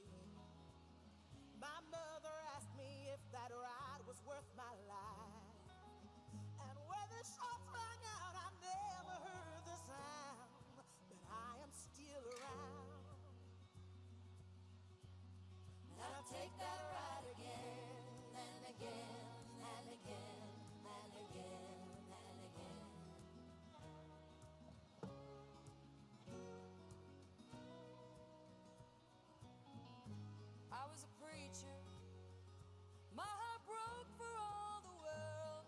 feet. My mother asked me if that ride was worth my life. And when the shots rang out, I never heard the sound. But I am still around. And I'll take that ride again and again and again and again and again. I was a preacher, my heart broke for all the world.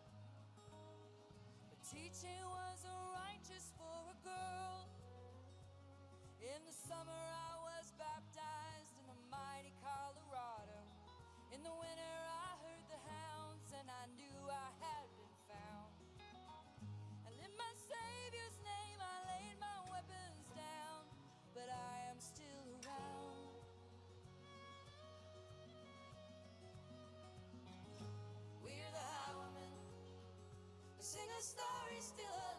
But teaching wasn't righteous for a girl. In the summer I was baptized in the mighty Colorado. In the winter I heard the hounds and I knew I had been found. And in my Savior's name I laid my weapons down. But I am still around. We're the highwaymen. We sing a story still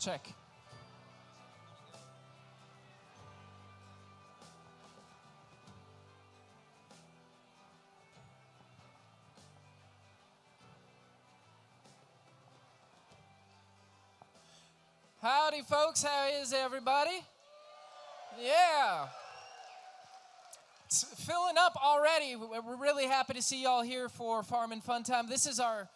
Check. Howdy, folks. How is everybody? Yeah. It's filling up already. We're really happy to see y'all here for Farm and Fun Time. This is I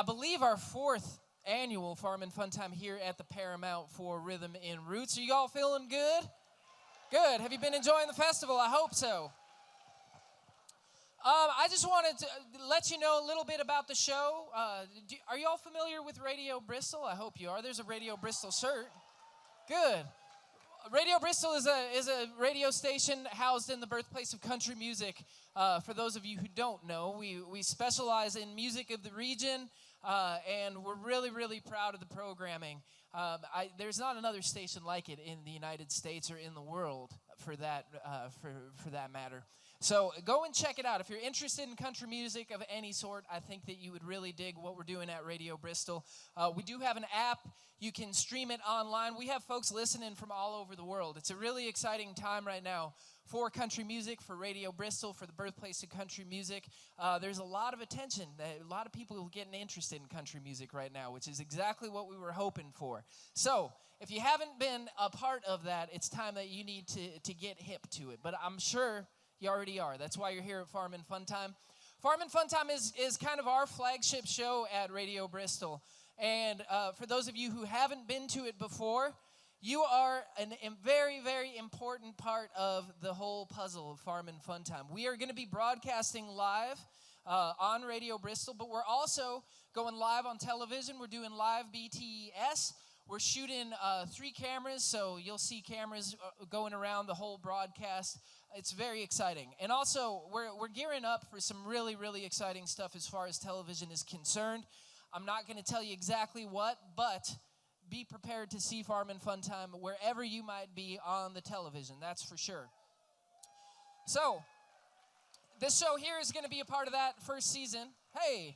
believe, our 4th annual Farm and Fun Time here at the Paramount for Rhythm and Roots. Are y'all feeling good? Good. Have you been enjoying the festival? I hope so. I just wanted to let you know a little bit about the show. Are you all familiar with Radio Bristol? I hope you are. There's a Radio Bristol shirt. Good. Radio Bristol is a radio station housed in the birthplace of country music. For those of you who don't know, we specialize in music of the region, and we're really, really proud of the programming. There's not another station like it in the United States or in the world, for that matter. So go and check it out. If you're interested in country music of any sort, I think that you would really dig what we're doing at Radio Bristol. We do have an app. You can stream it online. We have folks listening from all over the world. It's a really exciting time right now for country music, for Radio Bristol, for the birthplace of country music. There's a lot of attention. A lot of people are getting interested in country music right now, which is exactly what we were hoping for. So if you haven't been a part of that, it's time that you need to get hip to it. But I'm sure you already are. That's why you're here at Farm and Fun Time. Farm and Fun Time is kind of our flagship show at Radio Bristol. And for those of you who haven't been to it before, you are a very, very important part of the whole puzzle of Farm and Fun Time. We are going to be broadcasting live on Radio Bristol, but we're also going live on television. We're doing live BTS. We're shooting 3 cameras, so you'll see cameras going around the whole broadcast. It's very exciting. And also, we're gearing up for some really, really exciting stuff as far as television is concerned. I'm not going to tell you exactly what, but be prepared to see Farm and Fun Time wherever you might be on the television, that's for sure. So, this show here is going to be a part of that first season. Hey!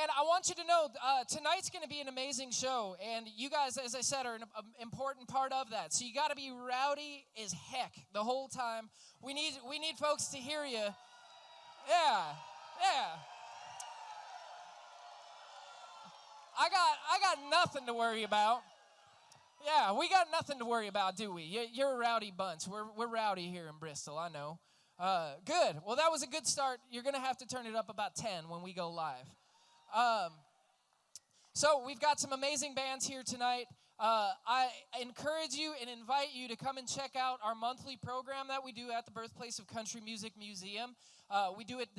And I want you to know, tonight's going to be an amazing show, and you guys, as I said, are an important part of that. So you got to be rowdy as heck the whole time. We need folks to hear you. Yeah. I got nothing to worry about. Yeah, we got nothing to worry about, do we? You're a rowdy bunch. We're rowdy here in Bristol, I know. Good. Well, that was a good start. You're going to have to turn it up about 10 when we go live. So we've got some amazing bands here tonight. I encourage you and invite you to come and check out our monthly program that we do at the Birthplace of Country Music Museum. We do it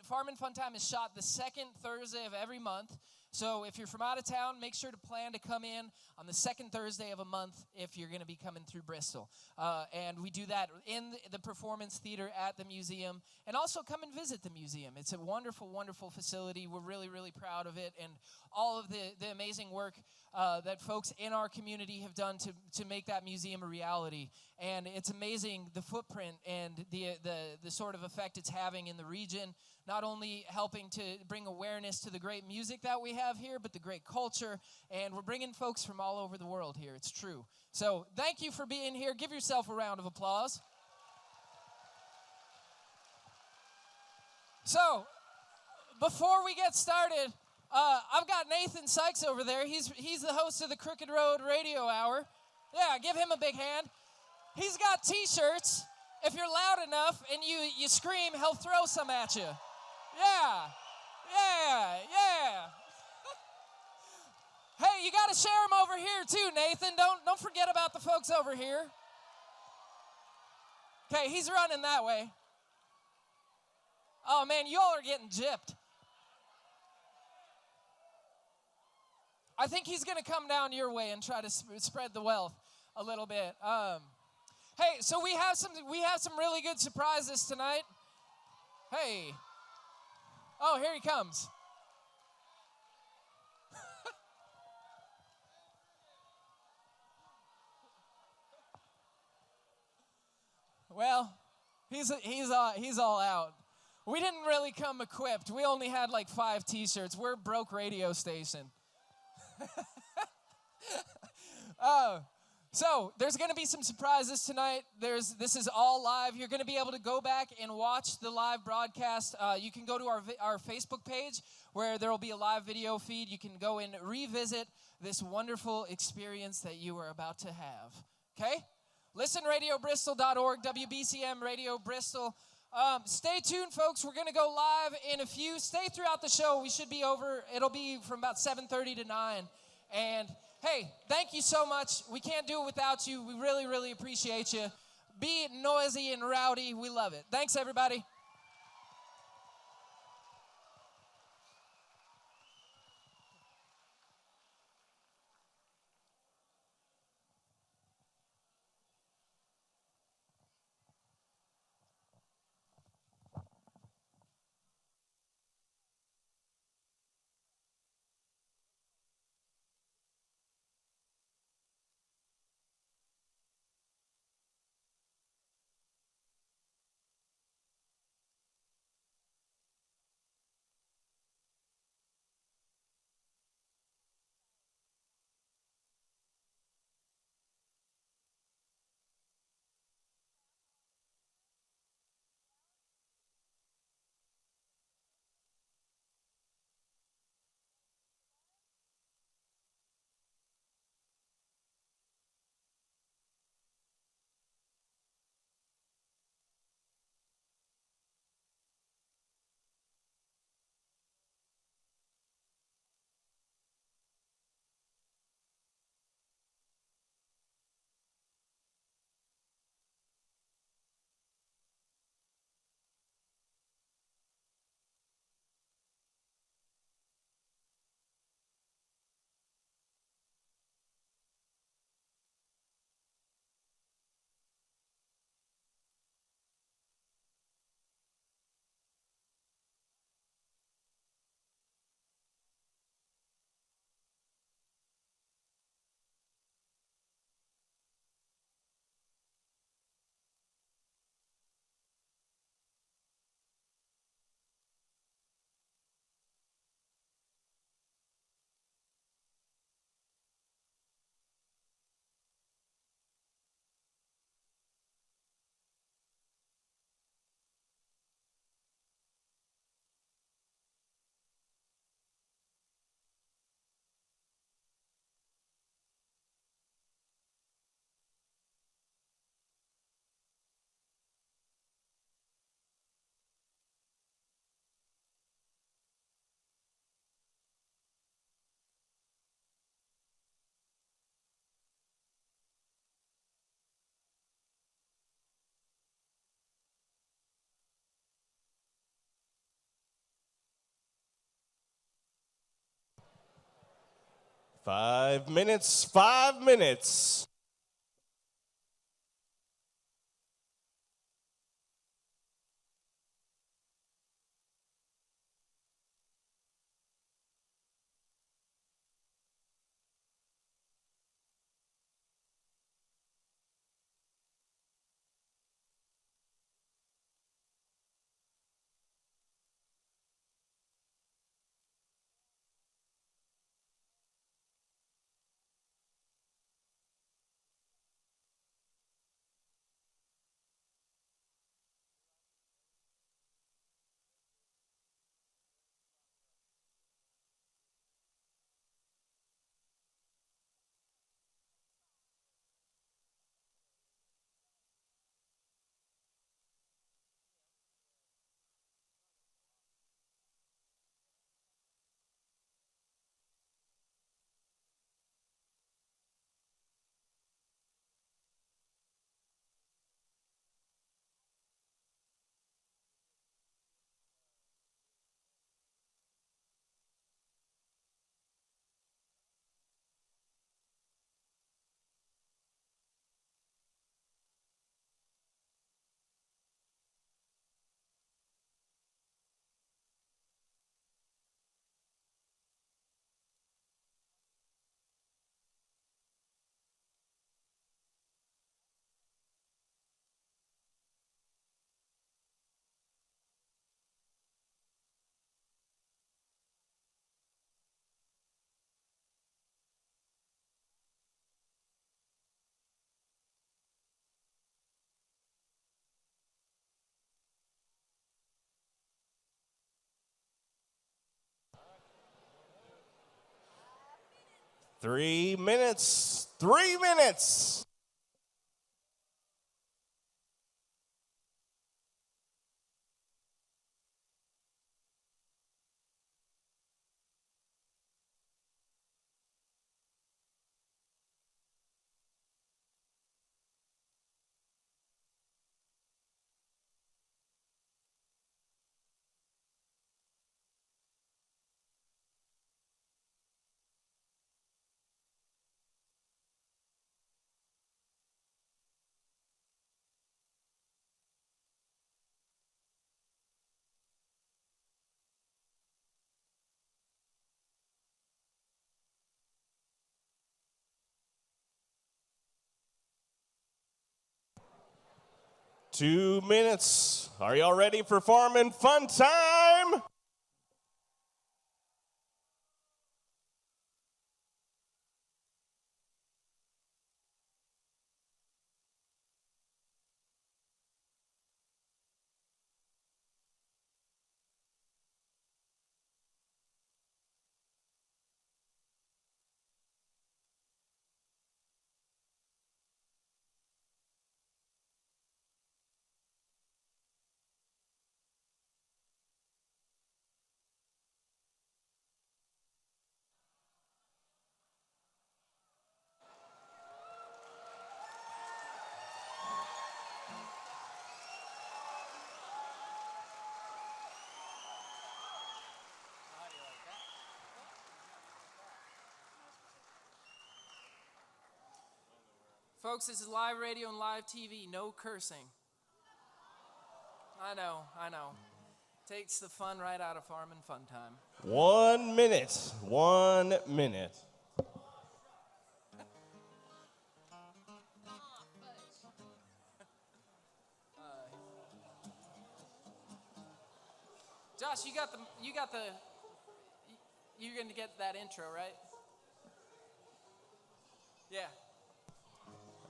Farm and Fun Time is shot the 2nd Thursday of every month. So if you're from out of town, make sure to plan to come in on the 2nd Thursday of a month if you're going to be coming through Bristol. And we do that in the Performance Theater at the museum. And also come and visit the museum. It's a wonderful, wonderful facility. We're really, really proud of it. And all of the amazing work that folks in our community have done to make that museum a reality. And it's amazing the footprint and the sort of effect it's having in the region. Not only helping to bring awareness to the great music that we have here, but the great culture. And we're bringing folks from all over the world here. It's true. So thank you for being here. Give yourself a round of applause. So before we get started, I've got Nathan Sykes over there. He's the host of the Crooked Road Radio Hour. Yeah, give him a big hand. He's got T-shirts. If you're loud enough and you scream, he'll throw some at you. Yeah. Hey, you got to share them over here too, Nathan. Don't forget about the folks over here. Okay, he's running that way. Oh, man, y'all are getting gypped. I think he's going to come down your way and try to spread the wealth a little bit. Hey, so we have some really good surprises tonight. Hey. Oh, here he comes. Well, he's all out. We didn't really come equipped. We only had like 5 T-shirts. We're a broke radio station. Uh, so there's going to be some surprises tonight. This is all live. You're going to be able to go back and watch the live broadcast. You can go to our Facebook page where there will be a live video feed. You can go and revisit this wonderful experience that you are about to have. Okay? ListenRadioBristol.org, WBCM Radio Bristol. Stay tuned, folks. We're going to go live in a few. Stay throughout the show. We should be over. It'll be from about 7:30 to 9. And, hey, thank you so much. We can't do it without you. We really, really appreciate you. Be noisy and rowdy. We love it. Thanks, everybody. Five minutes, 5 minutes. 3 minutes. 3 minutes. Two minutes. Are y'all ready for Farm and Fun time? Folks, this is live radio and live TV, no cursing. I know. Takes the fun right out of Farm and Fun time. 1 minute. 1 minute. Josh, you're going to get that intro, right? Yeah.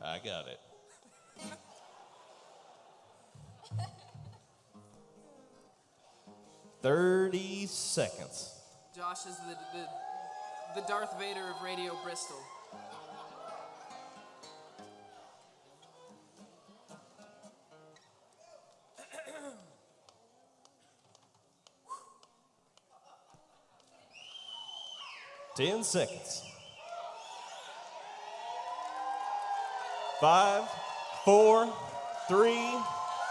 I got it. $30 seconds. Josh is the Darth Vader of Radio Bristol. Ten seconds. 5, 4, 3,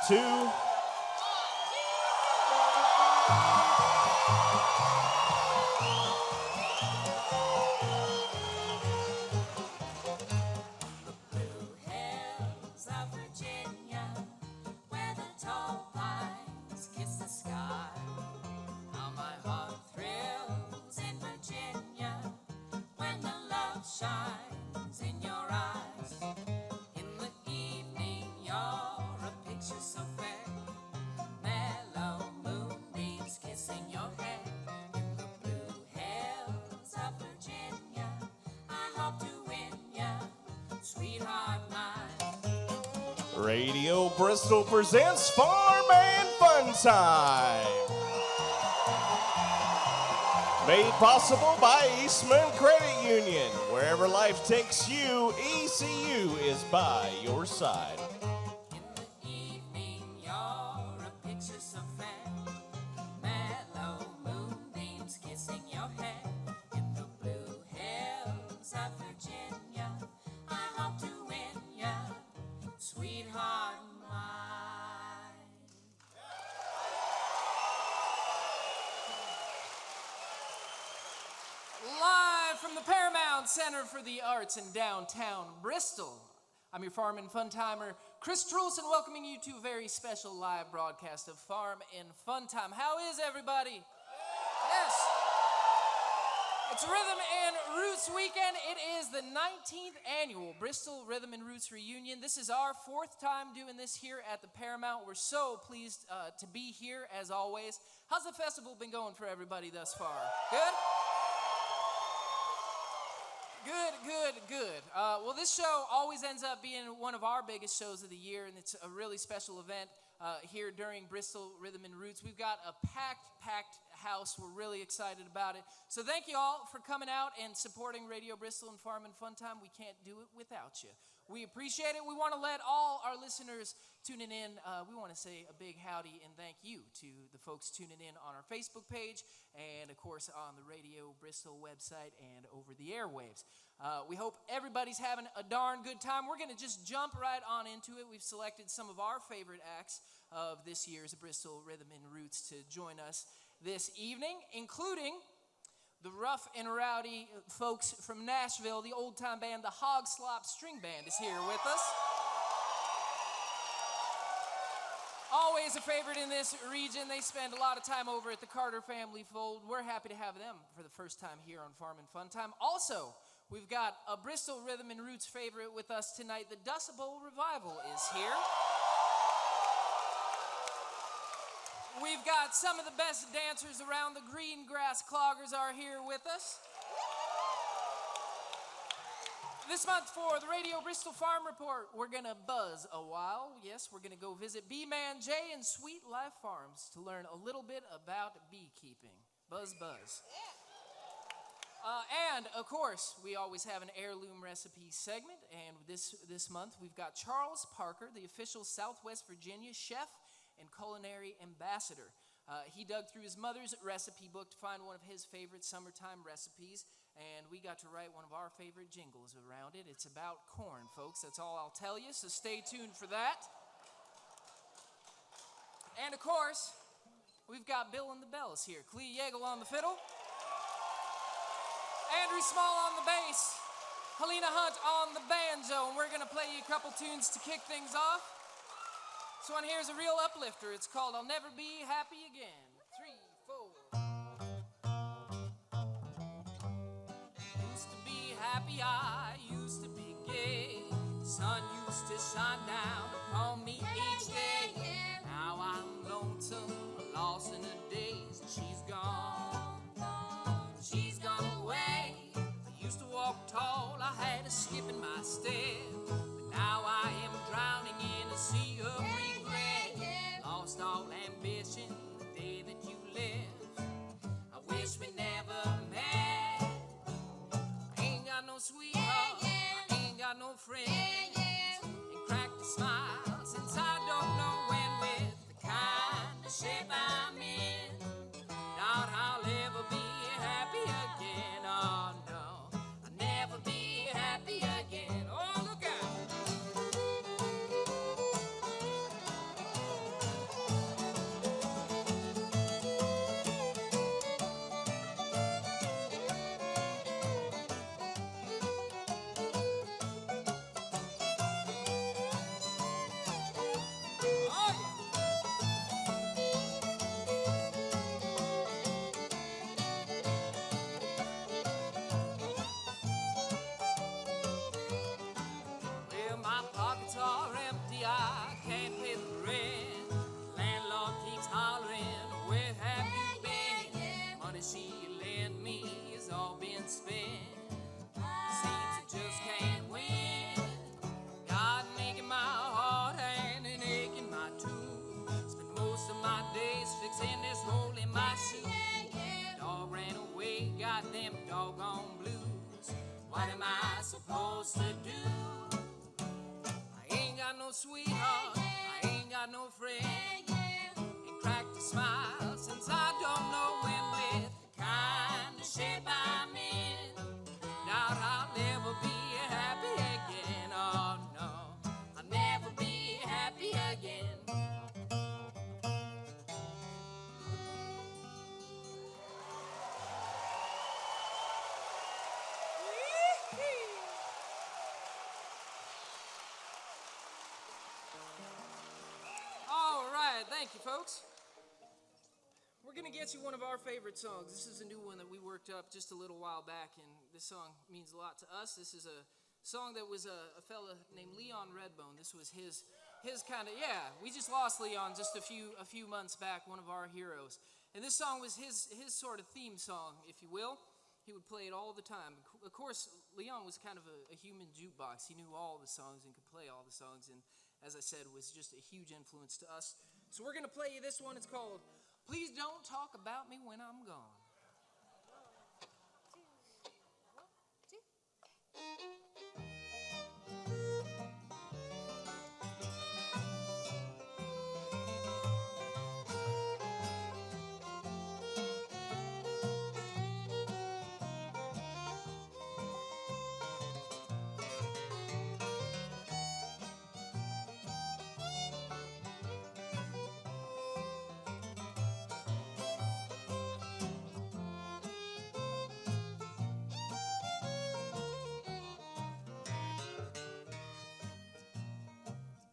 2. Radio Bristol presents Farm and Fun Time. Made possible by Eastman Credit Union. Wherever life takes you, ECU is by your side. Live from the Paramount Center for the Arts in downtown Bristol, I'm your Farm and Fun Timer, Chris Trulson, welcoming you to a very special live broadcast of Farm and Fun Time. How is everybody? Yes. It's Rhythm and Roots Weekend. It is the 19th annual Bristol Rhythm and Roots Reunion. This is our fourth time doing this here at the Paramount. We're so pleased to be here as always. How's the festival been going for everybody thus far? Good? Good. Well, this show always ends up being one of our biggest shows of the year, and it's a really special event. here during Bristol Rhythm and Roots. We've got a packed house. We're really excited about it. So thank you all for coming out and supporting Radio Bristol and Farm and Fun Time. We can't do it without you. We appreciate it. We want to let all our listeners tuning in, we want to say a big howdy and thank you to the folks tuning in on our Facebook page and, of course, on the Radio Bristol website and over the airwaves. We hope everybody's having a darn good time. We're going to just jump right on into it. We've selected some of our favorite acts of this year's Bristol Rhythm and Roots to join us this evening, including the rough and rowdy folks from Nashville, the old-time band, the Hogslop String Band is here with us. Always a favorite in this region. They spend a lot of time over at the Carter family fold. We're happy to have them for the first time here on Farm and Fun Time. Also, we've got a Bristol Rhythm and Roots favorite with us tonight. The Dustbowl Revival is here. We've got some of the best dancers around. The Green Grass Cloggers are here with us. This month for the Radio Bristol Farm Report, we're going to buzz a while. Yes, we're going to go visit B-Man Jay and Sweet Life Farms to learn a little bit about beekeeping. Buzz, buzz. And, of course, we always have an heirloom recipe segment. And this month, we've got Charles Parker, the official Southwest Virginia chef and culinary ambassador. He dug through his mother's recipe book to find one of his favorite summertime recipes, and we got to write one of our favorite jingles around it. It's about corn, folks. That's all I'll tell you, so stay tuned for that. And, of course, we've got Bill and the Bells here. Clee Yeagle on the fiddle, Andrew Small on the bass, Helena Hunt on the banjo, and we're going to play you a couple tunes to kick things off. This one here is a real uplifter. It's called I'll Never Be Happy Again. 3, 4. Used to be happy, I used to be gay. Sun used to shine down upon me each day. Now I'm lonesome, lost in the days. She's gone, she's gone away. I used to walk tall, I had a skip in my step. But now I am drowning in a sea of lost all ambition the day that you left. I wish we never met. I ain't got no sweetheart, I ain't got no friend. And crack the smile since I don't know when with the kind of shape I'm in. Doubt I'll ever be happy again. Oh no, I'll never be happy again. Oh, look out. What am I supposed to do? I ain't got no sweetheart, I ain't got no friend. And crack the smile since I don't know when with the kind of shape I'm in. Doubt I'll never be happy again. Oh no, I'll never be happy again. Thank you, folks. We're going to get you one of our favorite songs. This is a new one that we worked up just a little while back, and this song means a lot to us. This is a song that was a fella named Leon Redbone. This was his kind of, we just lost Leon just a few months back, one of our heroes. And this song was his sort of theme song, if you will. He would play it all the time. Of course, Leon was kind of a human jukebox. He knew all the songs and could play all the songs, and as I said, was just a huge influence to us. So we're going to play you this one. It's called Please Don't Talk About Me When I'm Gone.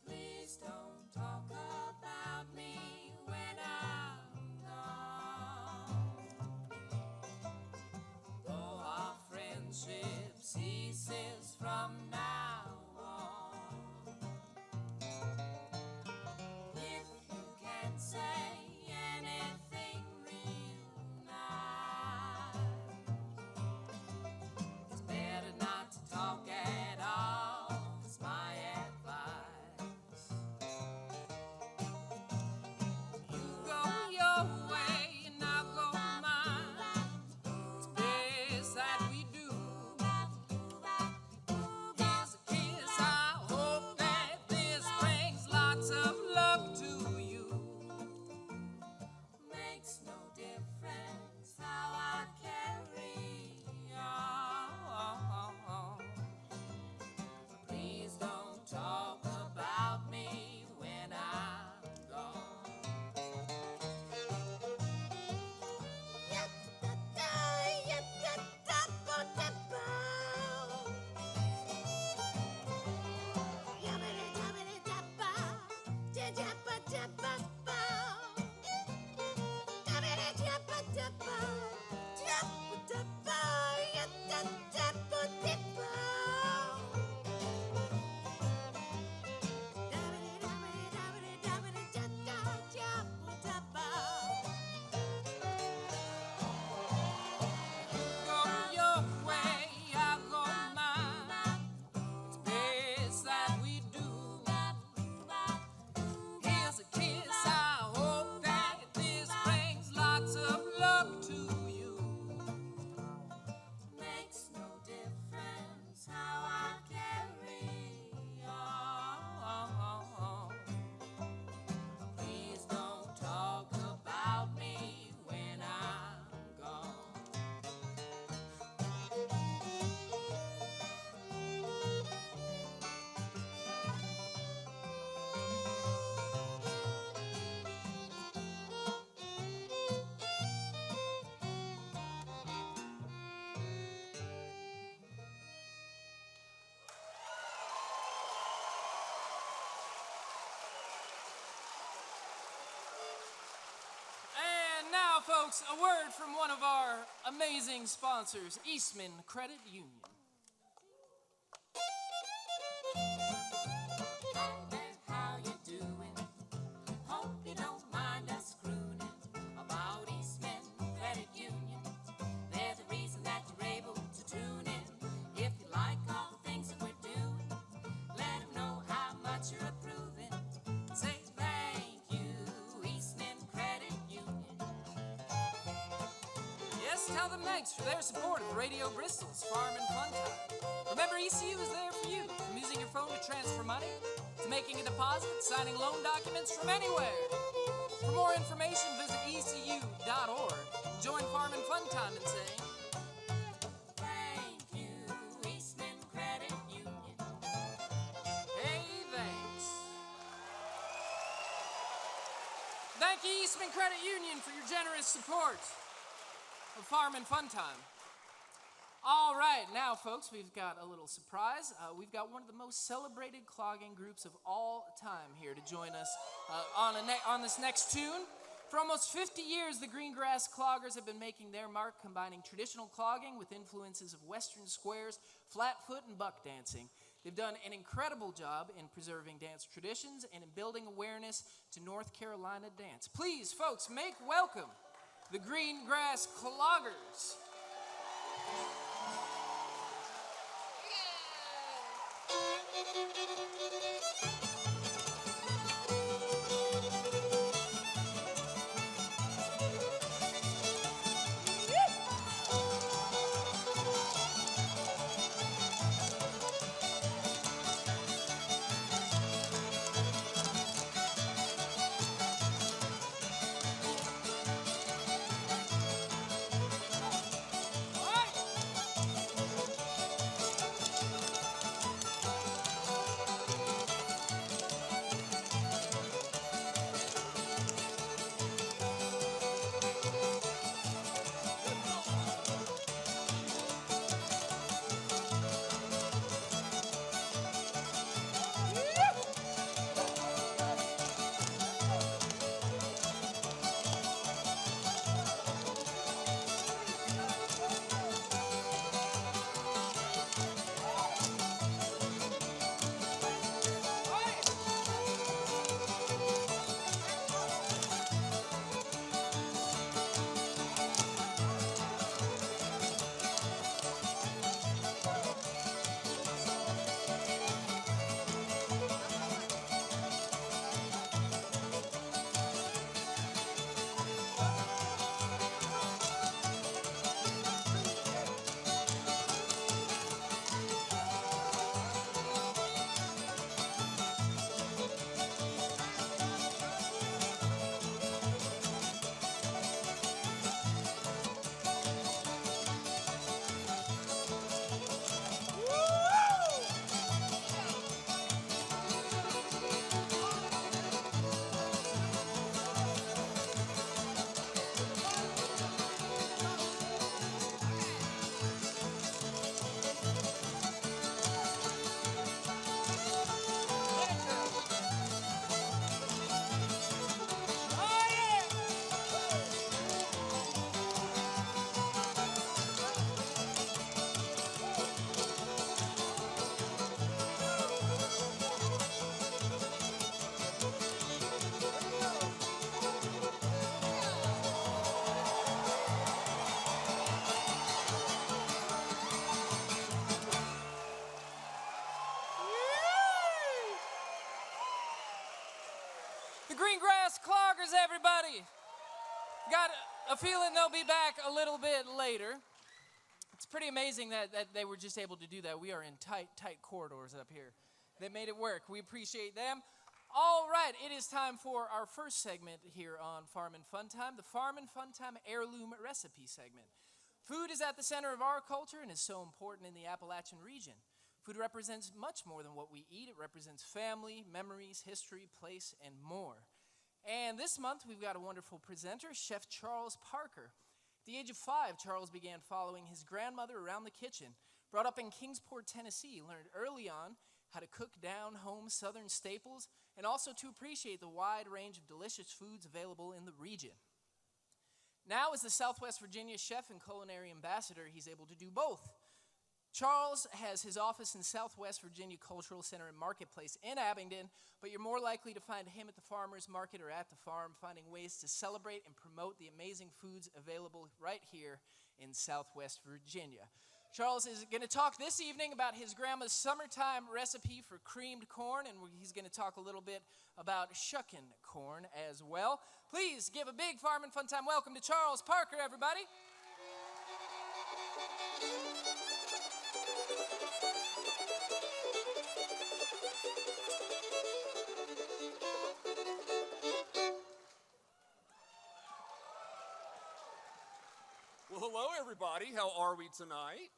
Please don't talk about me when I'm gone. Though our friendship ceases from now on. If you can say anything real nice, it's better not to talk at all, is my advice. You go your way and I'll go mine. It's best that we do. Here's a kiss, I hope that this brings lots of luck to you. Makes no difference how I carry on. Please don't talk about me when I'm gone. Go your way, I'll go mine. It's best that we do. Here's a kiss, I hope that this brings lots of luck to you. Makes no difference how I carry on. Please don't talk about me when I'm gone. And now, folks, a word from one of our amazing sponsors, Eastman Credit Union. How you doing? Hope you don't mind us crooning about Eastman Credit Union. There's a reason that you're able to tune in. If you like all the things that we're doing, let them know how much you're approving. Say thank you, Eastman Credit Union. Yes, tell them thanks for their support of Radio Bristol's Farm and Fun Time. Remember, ECU is there for you, from using your phone to transfer money, to making a deposit, signing loan documents from anywhere. For more information, visit ecu.org. Join Farm and Fun Time in saying, Thank you, Eastman Credit Union. hey, thanks. Thank you, Eastman Credit Union, for your generous support of Farm and Fun Time. All right, now, folks, we've got a little surprise. We've got one of the most celebrated clogging groups of all time here to join us on this next tune. For almost 50 years, the Greengrass Cloggers have been making their mark, combining traditional clogging with influences of Western squares, flatfoot, and buck dancing. They've done an incredible job in preserving dance traditions and in building awareness to North Carolina dance. Please, folks, make welcome the Greengrass Cloggers. everybody. Got a feeling they'll be back a little bit later. It's pretty amazing that they were just able to do that. We are in tight corridors up here. They made it work. We appreciate them. All right, it is time for our first segment here on Farm and Fun Time, the Farm and Fun Time Heirloom Recipe segment. Food is at the center of our culture and is so important in the Appalachian region. Food represents much more than what we eat. It represents family, memories, history, place, and more. And this month, we've got a wonderful presenter, Chef Charles Parker. At the age of 5, Charles began following his grandmother around the kitchen. Brought up in Kingsport, Tennessee, learned early on how to cook down-home Southern staples and also to appreciate the wide range of delicious foods available in the region. Now, as the Southwest Virginia chef and culinary ambassador, he's able to do both. Charles has his office in Southwest Virginia Cultural Center and Marketplace in Abingdon, but you're more likely to find him at the farmer's market or at the farm, finding ways to celebrate and promote the amazing foods available right here in Southwest Virginia. Charles is going to talk this evening about his grandma's summertime recipe for creamed corn, and he's going to talk a little bit about shucking corn as well. Please give a big Farm and Fun Time welcome to Charles Parker, everybody. Well, hello, everybody. How are we tonight?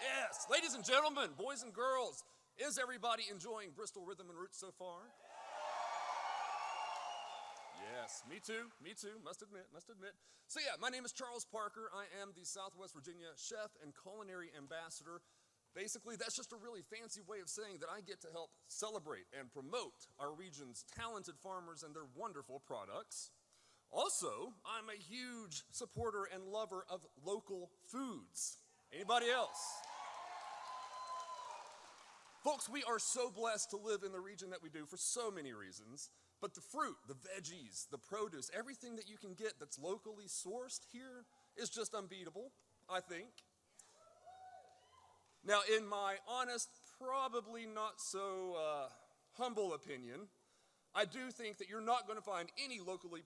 Yes, ladies and gentlemen, boys and girls, is everybody enjoying Bristol Rhythm and Roots so far? Yes, me too, must admit. So yeah, my name is Charles Parker. I am the Southwest Virginia Chef and Culinary Ambassador. Basically, that's just a really fancy way of saying that I get to help celebrate and promote our region's talented farmers and their wonderful products. Also, I'm a huge supporter and lover of local foods. Anybody else? Folks, we are so blessed to live in the region that we do for so many reasons, but the fruit, the veggies, the produce, everything that you can get that's locally sourced here is just unbeatable, I think. Now, in my honest, probably not so humble opinion, I do think that you're not going to find any locally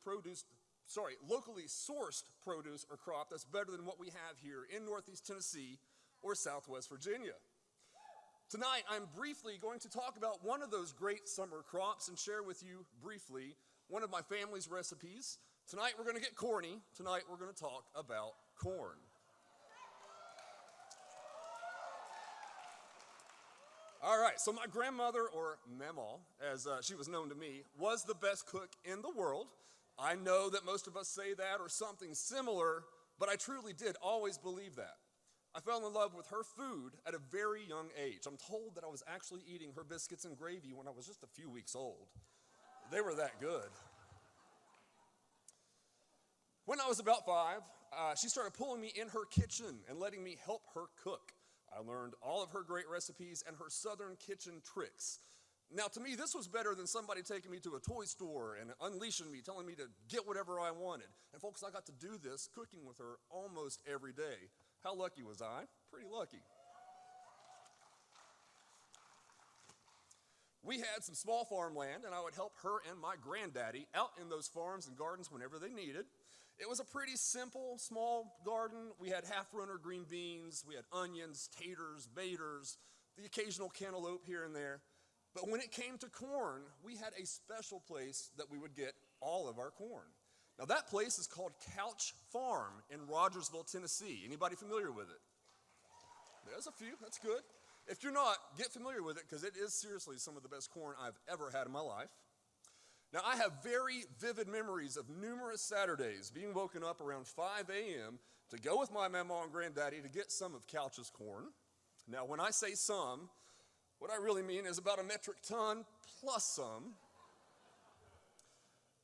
sourced produce or crop that's better than what we have here in Northeast Tennessee or Southwest Virginia. Tonight, I'm briefly going to talk about one of those great summer crops and share with you briefly one of my family's recipes. Tonight, we're going to get corny. Tonight, we're going to talk about corn. All right, so my grandmother, or Mama, as she was known to me, was the best cook in the world. I know that most of us say that or something similar, but I truly did always believe that. I fell in love with her food at a very young age. I'm told that I was actually eating her biscuits and gravy when I was just a few weeks old. They were that good. When I was about 5, she started pulling me in her kitchen and letting me help her cook. I learned all of her great recipes and her southern kitchen tricks. Now, to me, this was better than somebody taking me to a toy store and unleashing me, telling me to get whatever I wanted. And folks, I got to do this cooking with her almost every day. How lucky was I? Pretty lucky. We had some small farmland, and I would help her and my granddaddy out in those farms and gardens whenever they needed. It was a pretty simple, small garden. We had half-runner green beans, we had onions, taters, baters, the occasional cantaloupe here and there. But when it came to corn, we had a special place that we would get all of our corn. Now that place is called Couch Farm in Rogersville, Tennessee. Anybody familiar with it? There's a few, that's good. If you're not, get familiar with it because it is seriously some of the best corn I've ever had in my life. Now I have very vivid memories of numerous Saturdays being woken up around 5 a.m. to go with my mama and granddaddy to get some of Couch's corn. Now when I say some, what I really mean is about a metric ton plus some.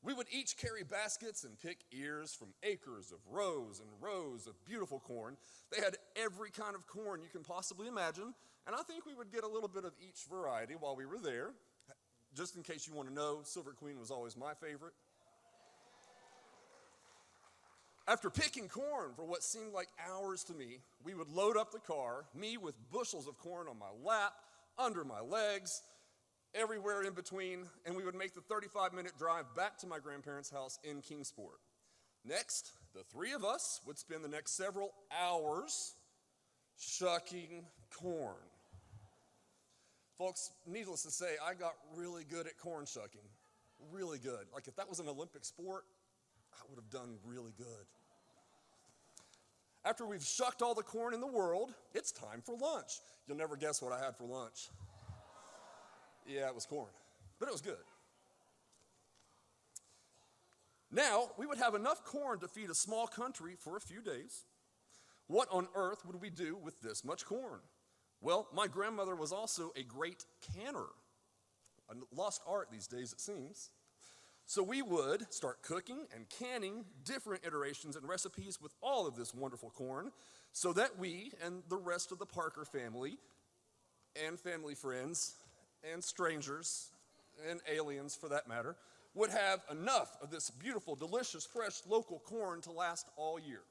We would each carry baskets and pick ears from acres of rows and rows of beautiful corn. They had every kind of corn you can possibly imagine, and I think we would get a little bit of each variety while we were there. Just in case you want to know, Silver Queen was always my favorite. After picking corn for what seemed like hours to me, we would load up the car, me with bushels of corn on my lap, under my legs, everywhere in between, and we would make the 35-minute drive back to my grandparents' house in Kingsport. Next, the three of us would spend the next several hours shucking corn. Folks, needless to say, I got really good at corn shucking. Really good. Like if that was an Olympic sport, I would have done really good. After we've shucked all the corn in the world, it's time for lunch. You'll never guess what I had for lunch. Yeah, it was corn, but it was good. Now, we would have enough corn to feed a small country for a few days. What on earth would we do with this much corn? Well, my grandmother was also a great canner. A lost art these days, it seems. So we would start cooking and canning different iterations and recipes with all of this wonderful corn so that we and the rest of the Parker family and family friends and strangers and aliens for that matter would have enough of this beautiful, delicious, fresh, local corn to last all year.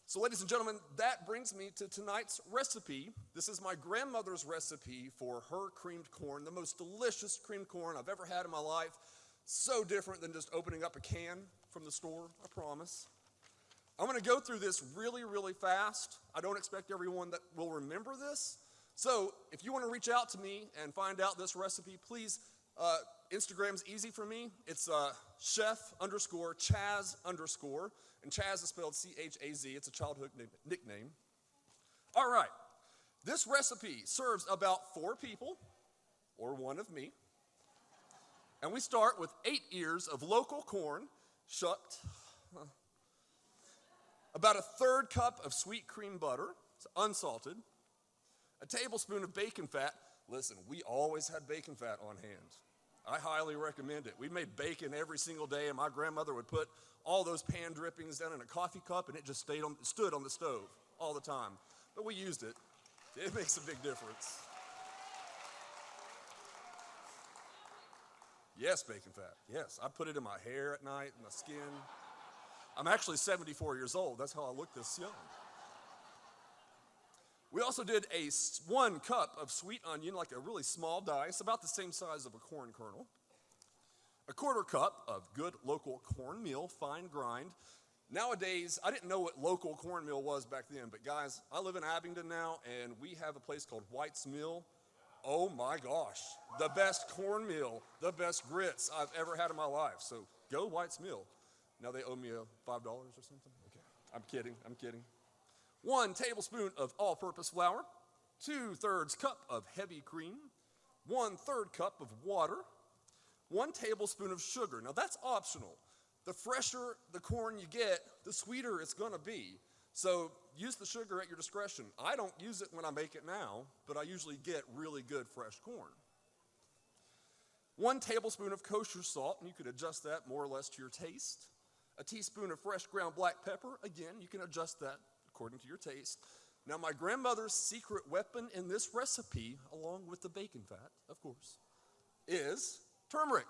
So ladies and gentlemen, that brings me to tonight's recipe. This is my grandmother's recipe for her creamed corn, the most delicious creamed corn I've ever had in my life. So different than just opening up a can from the store, I promise. I'm gonna go through this really, really fast. I don't expect everyone that will remember this. So if you wanna reach out to me and find out this recipe, please, Instagram's easy for me. It's chef_Chaz_, and Chaz is spelled C-H-A-Z. It's a childhood nickname. All right, this recipe serves about 4 people, or one of me. And we start with 8 ears of local corn, shucked. About a 1/3 cup of sweet cream butter, it's unsalted. A tablespoon of bacon fat. Listen, we always had bacon fat on hand. I highly recommend it. We made bacon every single day, and my grandmother would put all those pan drippings down in a coffee cup, and it just stood on the stove all the time. But we used it. It makes a big difference. Yes, bacon fat. Yes, I put it in my hair at night, my skin. I'm actually 74 years old. That's how I look this young. We also did 1 cup of sweet onion, like a really small dice, about the same size of a corn kernel. A 1/4 cup of good local cornmeal, fine grind. Nowadays, I didn't know what local cornmeal was back then, but guys, I live in Abingdon now, and we have a place called White's Mill. Oh my gosh, the best cornmeal, the best grits I've ever had in my life. So go White's Mill. Now they owe me $5 or something. Okay, I'm kidding. 1 tablespoon of all-purpose flour, 2/3 cup of heavy cream, 1/3 cup of water, 1 tablespoon of sugar. Now that's optional. The fresher the corn you get, the sweeter it's gonna be. So use the sugar at your discretion. I don't use it when I make it now, but I usually get really good fresh corn. 1 tablespoon of kosher salt, and you could adjust that more or less to your taste. A teaspoon of fresh ground black pepper. Again, you can adjust that according to your taste. Now, my grandmother's secret weapon in this recipe, along with the bacon fat, of course, is turmeric.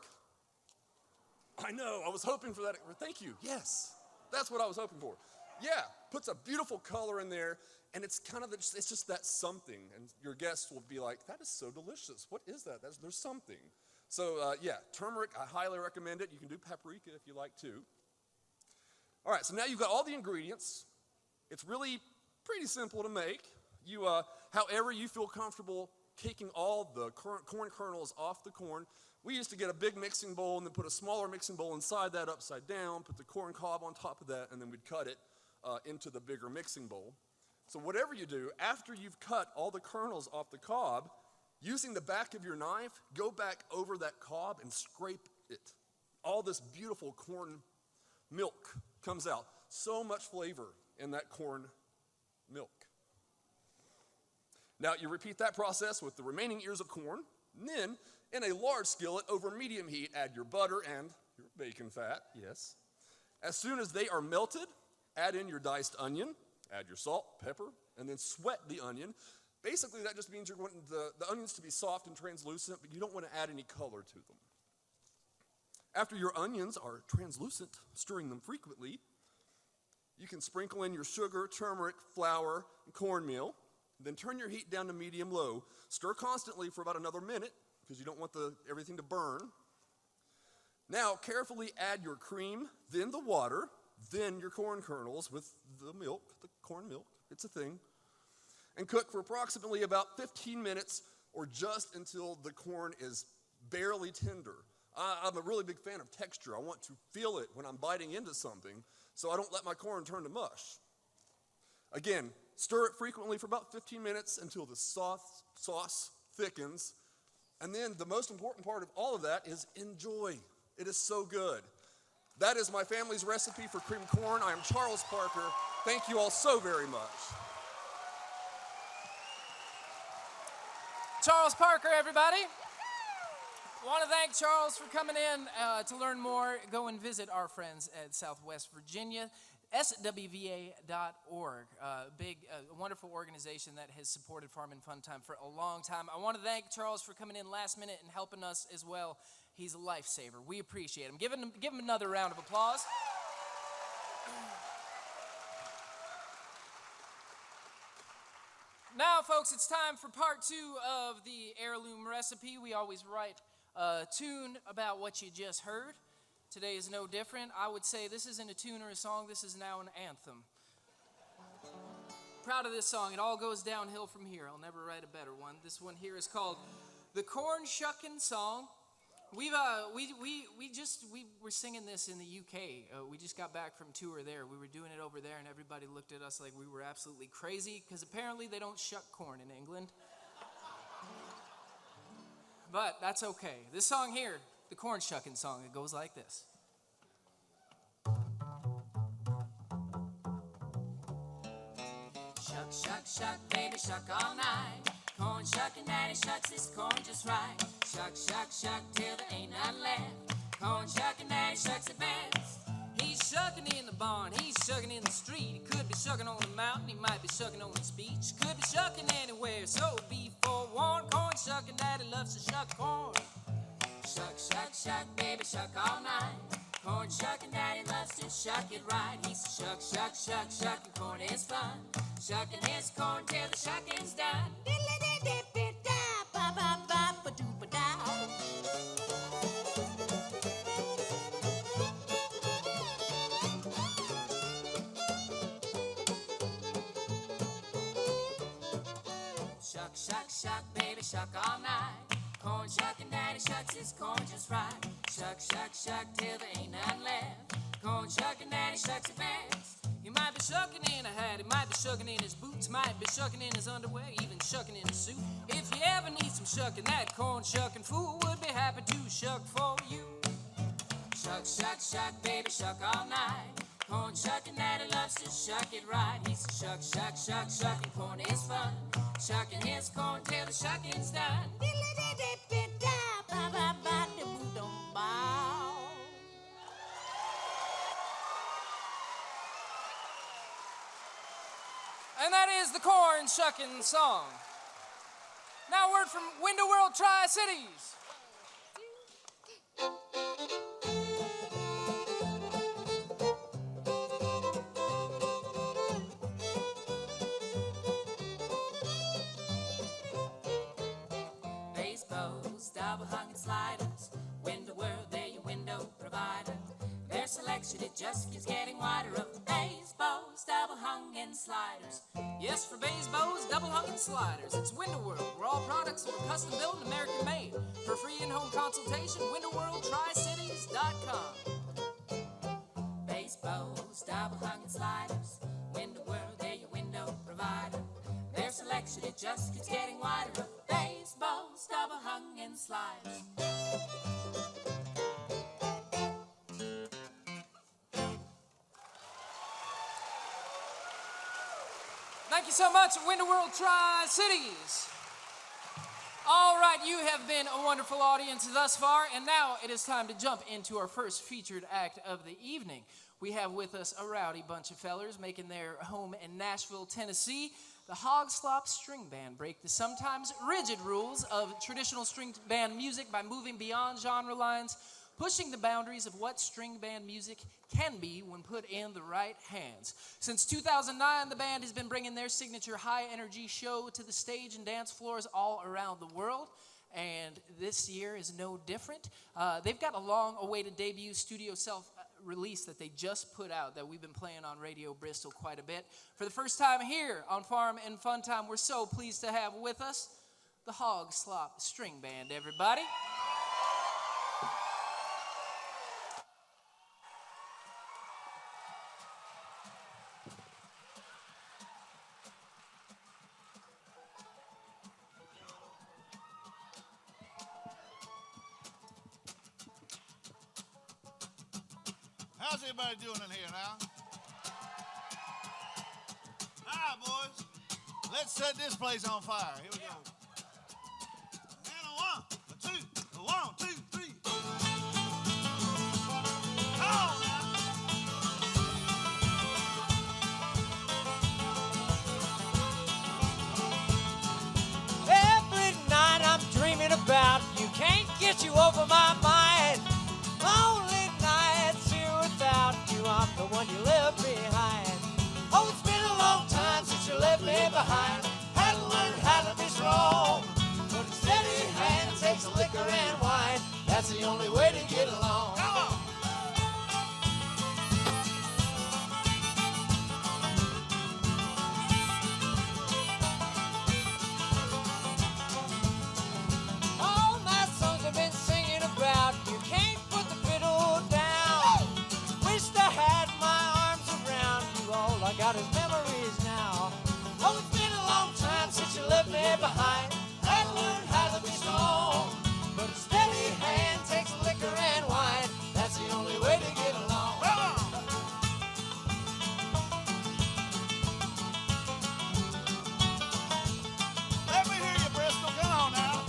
I know, I was hoping for that. Thank you. Yes, that's what I was hoping for. Yeah, puts a beautiful color in there, and it's just that something. And your guests will be like, that is so delicious. What is that? There's something. So, yeah, turmeric, I highly recommend it. You can do paprika if you like to. All right, so now you've got all the ingredients. It's really pretty simple to make. However you feel comfortable taking all the corn kernels off the corn. We used to get a big mixing bowl and then put a smaller mixing bowl inside that upside down, put the corn cob on top of that, and then we'd cut it into the bigger mixing bowl. So whatever you do, after you've cut all the kernels off the cob, using the back of your knife, go back over that cob and scrape it. All this beautiful corn milk comes out. So much flavor in that corn milk. Now you repeat that process with the remaining ears of corn. And then in a large skillet over medium heat, add your butter and your bacon fat, yes. As soon as they are melted, add in your diced onion, add your salt, pepper, and then sweat the onion. Basically, that just means you're wanting the onions to be soft and translucent, but you don't want to add any color to them. After your onions are translucent, stirring them frequently, you can sprinkle in your sugar, turmeric, flour, and cornmeal. Then turn your heat down to medium-low. Stir constantly for about another minute. because you don't want everything to burn. Now, carefully add your cream, then the water, then your corn kernels with the milk, the corn milk, it's a thing, and cook for approximately about 15 minutes or just until the corn is barely tender. I'm a really big fan of texture. I want to feel it when I'm biting into something, so I don't let my corn turn to mush. Again, stir it frequently for about 15 minutes until the sauce thickens. And then the most important part of all of that is enjoy. It is so good. That is my family's recipe for cream corn. I am Charles Parker. Thank you all so very much. Charles Parker, everybody. I want to thank Charles for coming in. To learn more, go and visit our friends at Southwest Virginia, swva.org. Big, wonderful organization that has supported Farm and Fun Time for a long time. I want to thank Charles for coming in last minute and helping us as well. He's a lifesaver. We appreciate him. Give him another round of applause. Now, folks, it's time for part 2 of the heirloom recipe. We always write a tune about what you just heard. Today is no different. I would say this isn't a tune or a song. This is now an anthem. Proud of this song. It all goes downhill from here. I'll never write a better one. This one here is called The Corn Shuckin' Song. We were singing this in the UK. We just got back from tour there. We were doing it over there, and everybody looked at us like we were absolutely crazy because apparently they don't shuck corn in England. But that's okay. This song here, the corn shucking song, it goes like this. Shuck, shuck, shuck, baby, shuck all night. Corn shucking, daddy shucks his corn just right. Shuck, shuck, shuck, till there ain't none left. Corn shucking, daddy shucks it best. He's shucking in the barn, he's shucking in the street. He could be shucking on the mountain, he might be shucking on his beach. Could be shucking anywhere, so be forewarned. Corn shucking, daddy loves to shuck corn. Shuck, shuck, shuck, baby, shuck all night. Corn shucking, daddy loves to shuck it right. He's a shuck, shuck, shuck, shucking corn is fun. Shucking his corn till the shucking's done. Shuck, shuck, shuck, baby, shuck all night. Corn shucking, daddy shucks his corn just right. Shuck, shuck, shuck, till there ain't none left. Corn shucking, daddy shucks it best. He might be shucking in a hat, he might be shucking in his boots, might be shucking in his underwear, even shucking in his suit. If you ever need some shucking, that corn shucking fool would be happy to shuck for you. Shuck, shuck, shuck, baby, shuck all night. Corn shucking, daddy loves to shuck it right. He's a shuck, shuck, shuck, shucking corn is fun. Shucking his corn till the shucking's done. And that is the corn shucking song. Now a word from Window World Tri-Cities. Base bows, double hung and sliders. Window World, they're your window provider. Their selection, it just keeps getting wider of the base bows, double hung and sliders. Yes, for base bows, double hung and sliders. It's Window World, where all products are custom built and American made. For free in-home consultation, windowworldtricities.com. Base bows, double hung and sliders. Window World, they're your window provider. Their selection, it just keeps getting wider of base bows, double hung and sliders. Thank you so much, Window World Tri-Cities. All right, you have been a wonderful audience thus far, and now it is time to jump into our first featured act of the evening. We have with us a rowdy bunch of fellers making their home in Nashville, Tennessee. The Hogslop String Band break the sometimes rigid rules of traditional string band music by moving beyond genre lines, pushing the boundaries of what string band music can be when put in the right hands. Since 2009, the band has been bringing their signature high-energy show to the stage and dance floors all around the world. and this year is no different. They've got a long-awaited debut studio self-release that they just put out that we've been playing on Radio Bristol quite a bit. For the first time here on Farm and Fun Time, we're so pleased to have with us the Hogslop String Band, everybody. How's everybody doing in here now? All right, boys. Let's set this place on fire. Here we go. And a 1, a 2, a 1, 2, 3. Come on now. Every night I'm dreaming about you. Can't get you over my mind. Lonely nights here without you. I'm the one you left behind. Oh, it's been a long time since you left me behind. Had to learn how to be strong. But a steady hand takes liquor and wine. That's the only way to get along. Come on. All my songs have been singing about you. Can't put the fiddle down. Wished I had my arms around you. All I got is memories now. Oh, it's been a long time since you left me behind. Had to learn how to be strong. But a steady hand takes liquor and wine. That's the only way to get along. Come on. Let me hear you, Bristol. Come on now.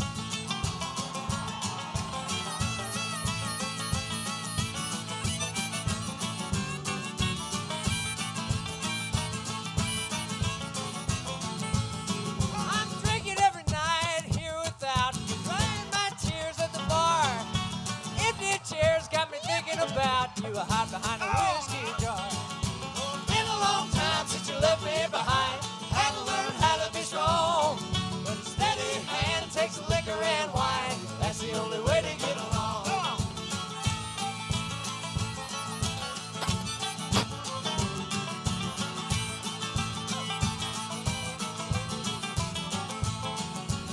I'm drinking every night here without you. Crying my tears at the bar. Empty chairs got me thinking about you. I hide behind a whiskey jar. Been a long time since you left me behind. Had to learn how to be strong. But a steady hand takes liquor and wine. That's the only way to get along. Come on.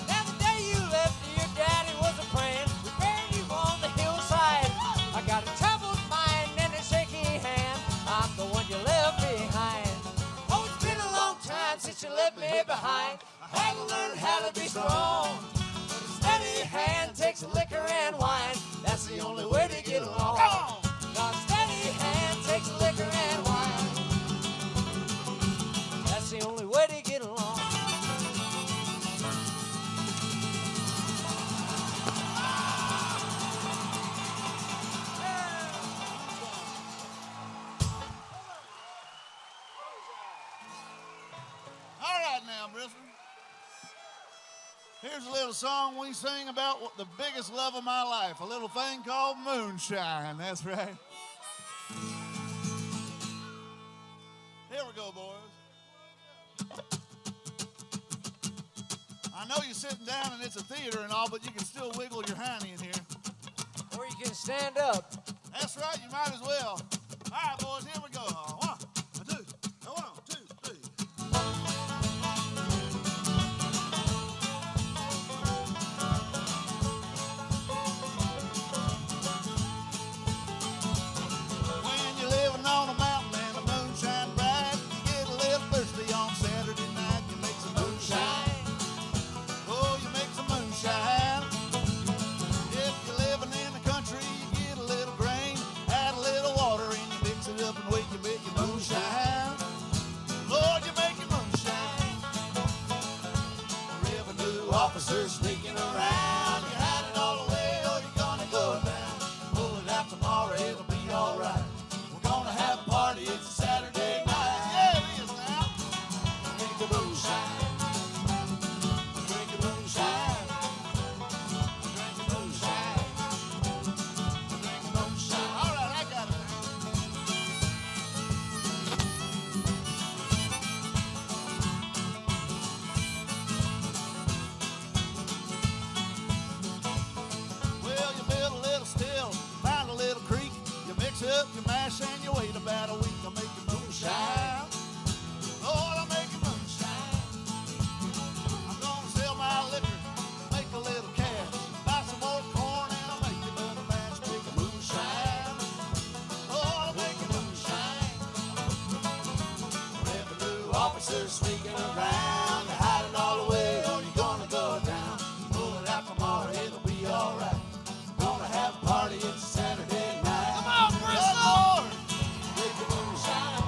Now the day you left, your daddy was a praying. We buried you on the hillside. I got a troubled mind and a shaky hand. I'm the one you left behind. Oh, it's been a long time since you left me behind. I had to learn how to be strong. But a steady hand takes liquor and wine. That's the only way to get along. Come on. Now a steady hand takes liquor and wine. That's the only way to get along. All right now, Bristol. Here's a little song we sing about the biggest love of my life, a little thing called moonshine. That's right. Here we go, boys. I know you're sitting down and it's a theater and all, but you can still wiggle your hiney in here. Or you can stand up. That's right, you might as well. All right, boys, here we go. 1, 2, 1, 2, 3. When you're living on a mountain and the moon shines bright, you get a little thirsty on Saturday night. You make some moonshine. Oh, you make some moonshine. If you're living in the country, you get a little grain, add a little water sneaking around, you're hiding all the way, or you're gonna go down. Pull it out tomorrow, it'll be alright. Gonna have a party, it's Saturday night. Come on, Bristol! Make the moon shine.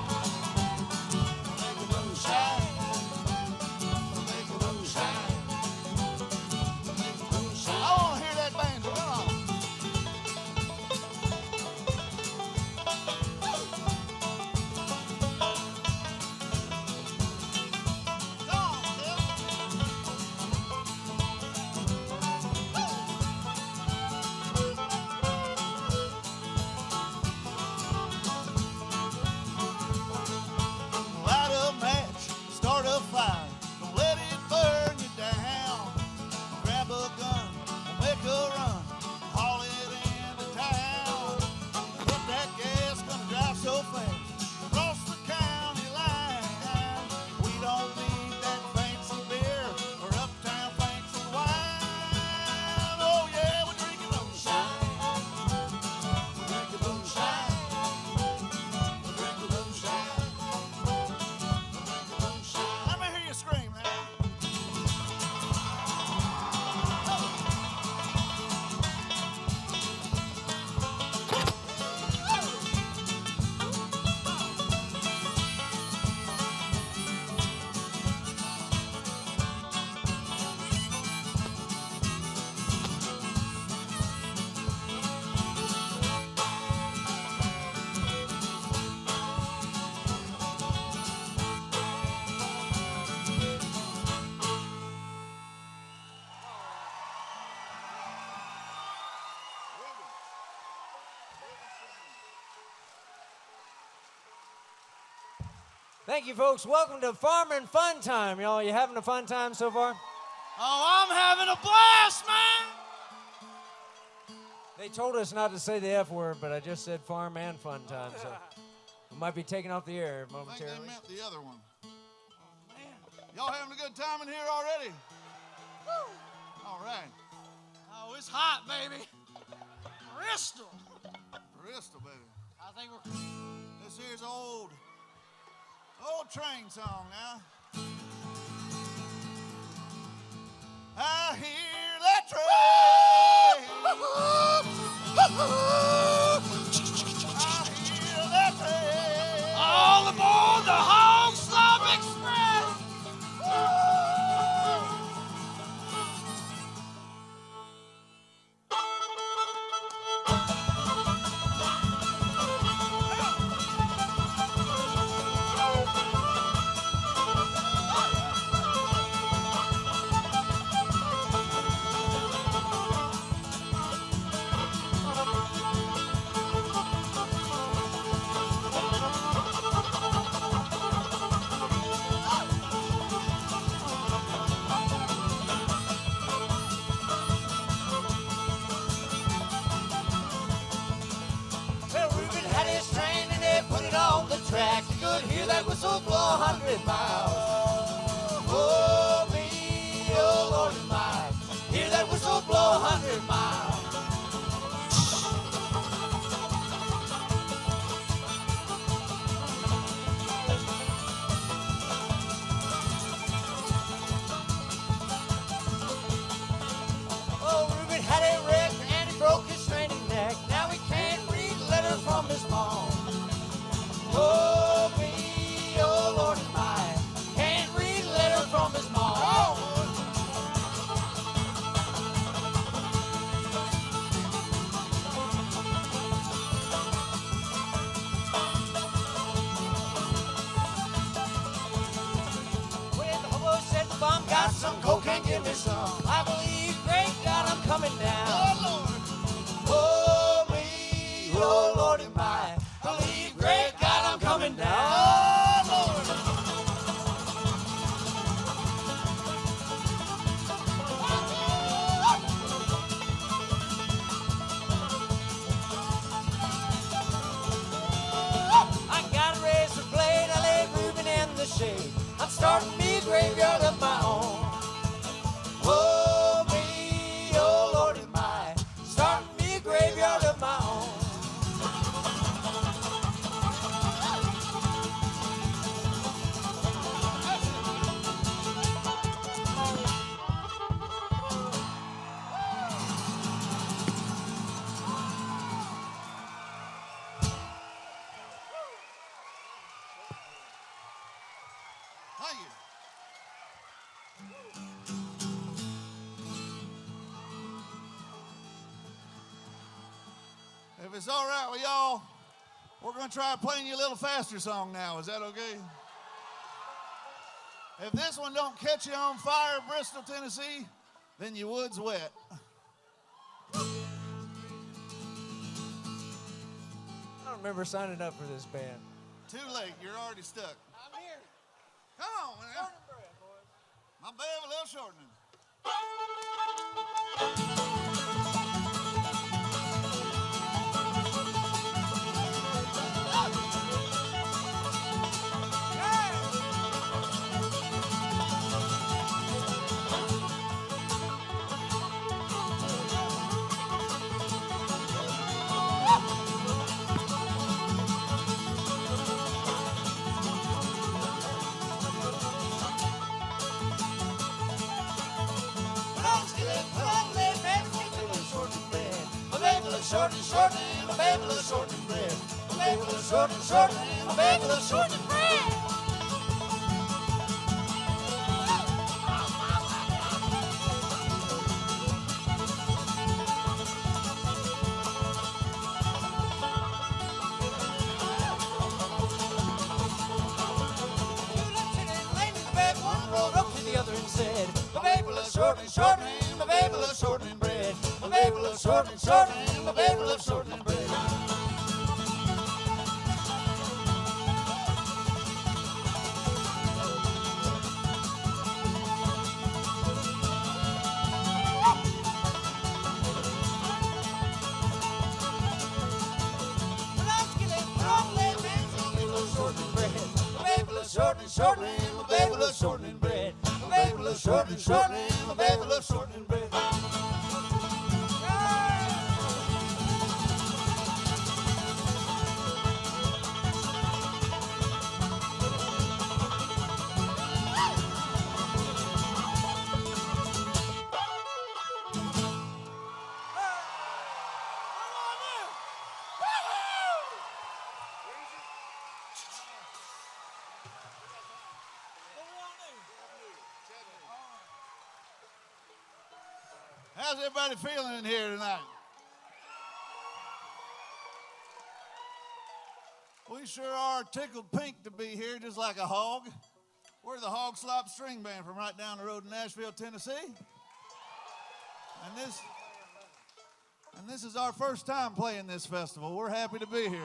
Make the moon shine. Make the moon shine. Make the moon shine. I wanna hear that banjo. Come on. Light a match, start a fire, don't let it burn you down. Grab a gun, make a run, haul it into town. But that gas gonna drive so fast, across the county line. We don't need that fancy beer or uptown fancy wine. Oh yeah, we're drinking moonshine. We're drinking moonshine. We're drinking moonshine. Let me hear you scream now. Thank you, folks. Welcome to Farming Fun Time, y'all. You having a fun time so far? Oh, I'm having a blast, man. They told us not to say the F word, but I just said farm and fun time, so we might be taking off the air I think momentarily. they meant the other one. Oh, man. Y'all having a good time in here already? Woo. All right. Oh, it's hot, baby. Bristol. Bristol, baby. I think we're... This here's old train song now. I hear that train. I hear that train. All aboard the Hogslop Express. Well, Reuben had his train and they put it on the track. You could hear that whistle blow 100 miles. Oh, me, oh, Lord and my. Hear that whistle blow 100 miles. Oh, Reuben had a wreck and he broke his straining neck. Now he can't read letters from his mom. Oh, me, oh, Lord and my. Can't read letters from his mom. When the hobo said the bomb got some cocaine, give me some. I believe, great God, I'm coming down. Oh, me, oh, Lord and my. Believe, great God, I'm coming down. I got a razor blade, I laid Reuben in the shade. I'm starting me a graveyard of my own. Whoa. Thank you. If it's all right with y'all, we're going to try playing you a little faster song now. Is that okay? If this one don't catch you on fire, Bristol, Tennessee, then your wood's wet. I don't remember signing up for this band. Too late. You're already stuck. I'm here. Come on, man. Shorten bread, boys. My bad, a little shortening. Shorten, my baby loves shortening bread. My baby loves shortening, my baby loves shortening bread. One rolled up to the other and said, my baby loves shortening, my baby loves shortening bread. My baby loves shortening, my baby loves shortening bread. Shortening, my baby loves shortening bread. My baby loves shortening, my baby loves shortening bread. How's everybody feeling in here tonight? We sure are tickled pink to be here, just like a hog. We're the Hogslop String Band from right down the road in Nashville, Tennessee. And this is our first time playing this festival. We're happy to be here.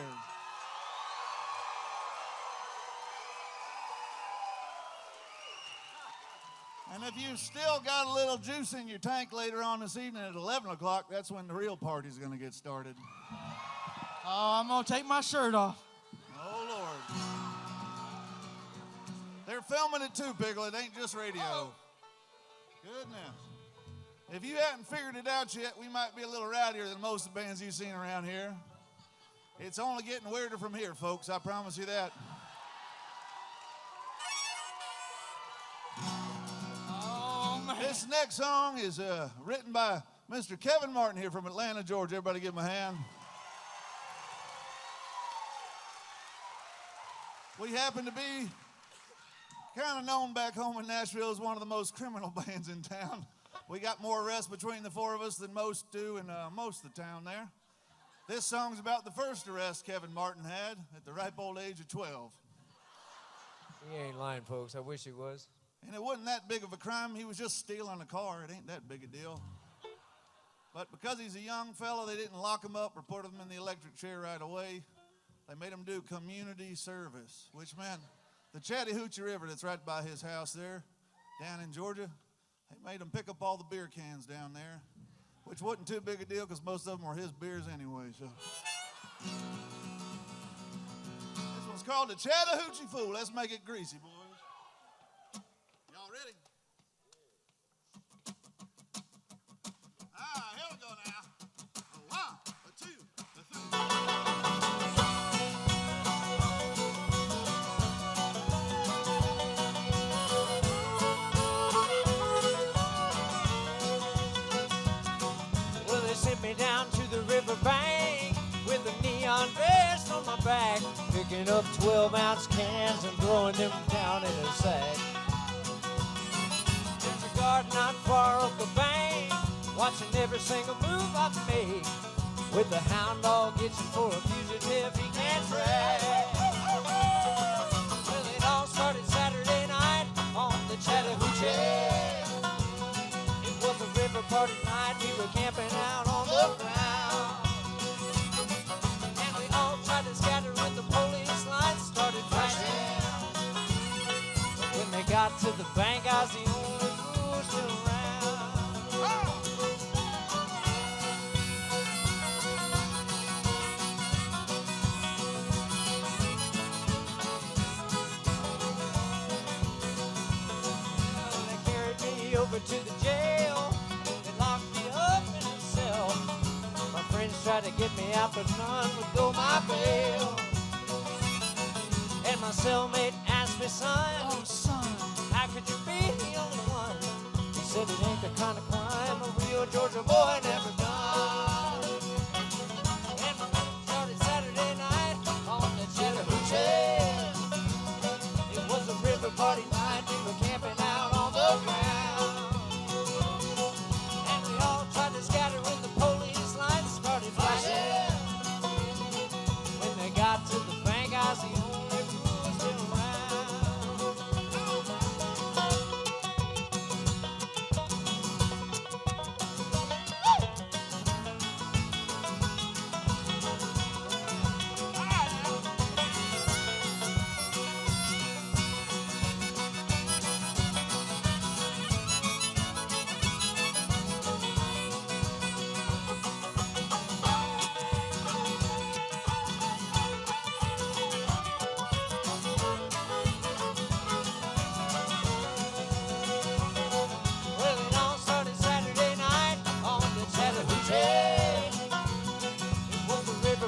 And if you've still got a little juice in your tank later on this evening at 11 o'clock, that's when the real party's going to get started. Oh, I'm going to take my shirt off. Oh, Lord. They're filming it too, Pickle. It ain't just radio. Uh-oh. Goodness. If you haven't figured it out yet, we might be a little rowdier than most of the bands you've seen around here. It's only getting weirder from here, folks. I promise you that. This next song is written by Mr. Kevin Martin here from Atlanta, Georgia. Everybody give him a hand. We happen to be kind of known back home in Nashville as one of the most criminal bands in town. We got more arrests between the four of us than most do in most of the town there. This song's about the first arrest Kevin Martin had at the ripe old age of 12. He ain't lying, folks. I wish he was. And it wasn't that big of a crime. He was just stealing a car. It ain't that big a deal. But because he's a young fella, they didn't lock him up or put him in the electric chair right away. They made him do community service, which meant the Chattahoochee River that's right by his house there, down in Georgia, they made him pick up all the beer cans down there, which wasn't too big a deal because most of them were his beers anyway. So this one's called the Chattahoochee Fool. Let's make it greasy, boys. Y'all ready? Here we go now. A 1, a 2, a 3. Well, they sent me down to the riverbank with a neon vest on my back. Pick picking up 12-ounce cans and throwing them down in a sack. There's a garden not far up the bank, watching every single move I make. With the hound dog itching for a fugitive he can't track. Well, it all started Saturday night on the Chattahoochee. It was a river party night, we were camping out on the ground. And we all tried to scatter when the police lights started flashing. But when they got to the bank, I was the only fool still around. Over to the jail, they locked me up in a cell. My friends tried to get me out, but none would go my bail. And my cellmate asked me, son, oh son, how could you be the only one? He said it ain't the kind of crime a real Georgia boy never done. And my night started Saturday night on the Chattahoochee. It was a river party night, we were camping out on the ground. Scatter when the police lights started flashing. When they got to the bank, I was the only fool still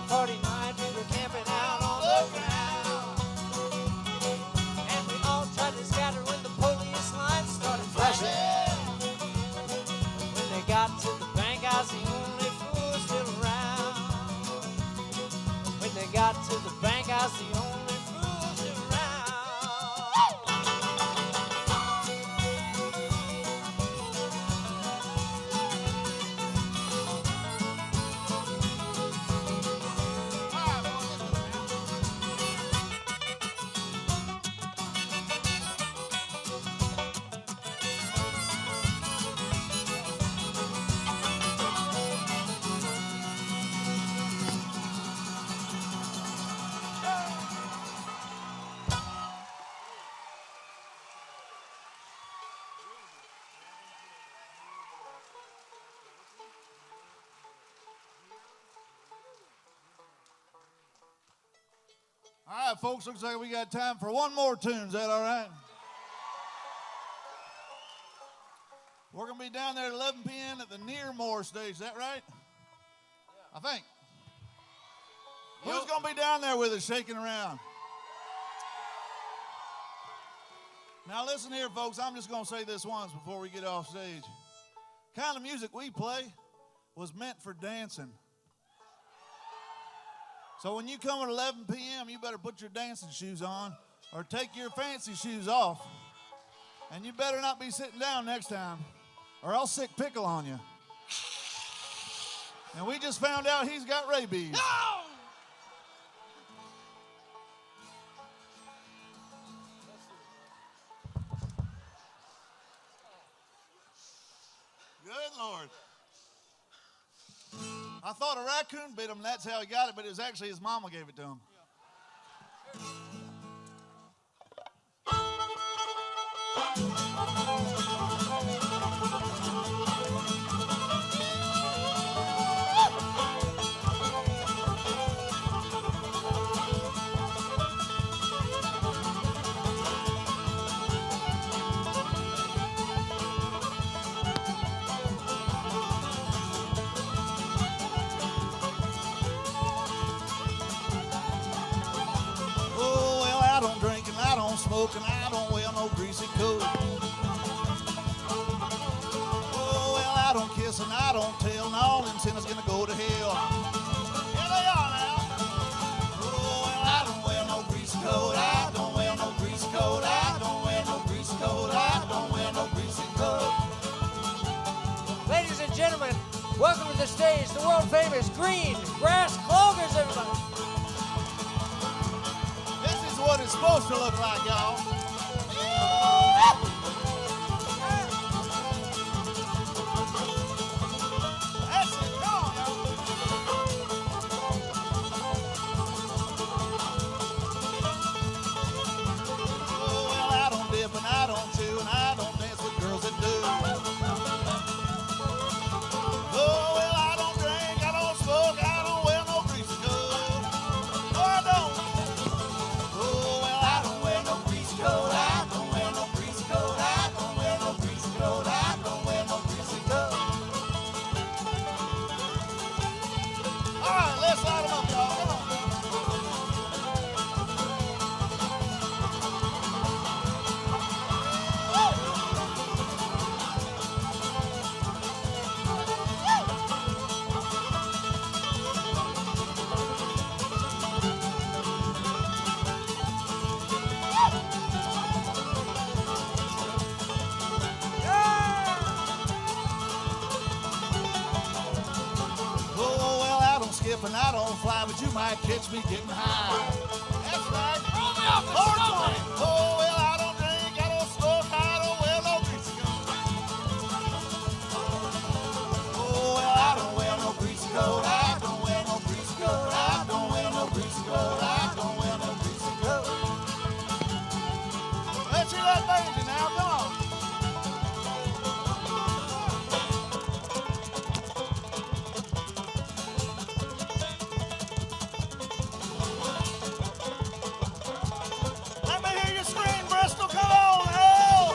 party night, we were camping out on the ground. And we all tried to scatter when the police lights started flashing. When they got to the bank, I was the only fool still around. When they got to the bank, I was the only fool still around. All right, folks, looks like we got time for one more tune. Is that all right? We're going to be down there at 11 p.m. at the Nearmore stage. Is that right? Yeah. I think. Who's going to be down there with us shaking around? Now, listen here, folks. I'm just going to say this once before we get off stage. The kind of music we play was meant for dancing. So when you come at 11 p.m., you better put your dancing shoes on or take your fancy shoes off. And you better not be sitting down next time or I'll sick pickle on you. And we just found out he's got rabies. No! Good Lord. I thought a raccoon bit him, and that's how he got it, but it was actually his mama gave it to him. Smoke and I don't wear no greasy coat. Oh, well, I don't kiss and I don't tell, and all them sinners gonna go to hell. Here they are now. Oh, well, I don't wear no world-famous green grass cloggers, everybody. This is what it's supposed to look like, y'all. That's it. Come on, y'all. Oh, well, I don't dip and I don't chew and I don't dance with girls that do. Oh, well, I don't drink, I don't smoke, I don't wear no greasy coat. No, I don't. Oh, well, I don't wear no greasy coat. I don't wear no greasy coat. I don't wear no greasy coat. I don't wear no greasy coat. All right, let's light them up, y'all. Come on. Oh, well, I don't skip and I don't fly, but you might catch me getting high. That's right. Roll me off the stomach. Oh, well, I don't drink, I don't smoke, I don't wear no greasy coat. Oh, well, I don't wear no greasy coat. I don't wear no greasy coat. I don't wear no greasy coat. I don't wear no greasy coat. Let's hear that banjo now. Come on. Let me hear you scream, Bristol. Come on, hell!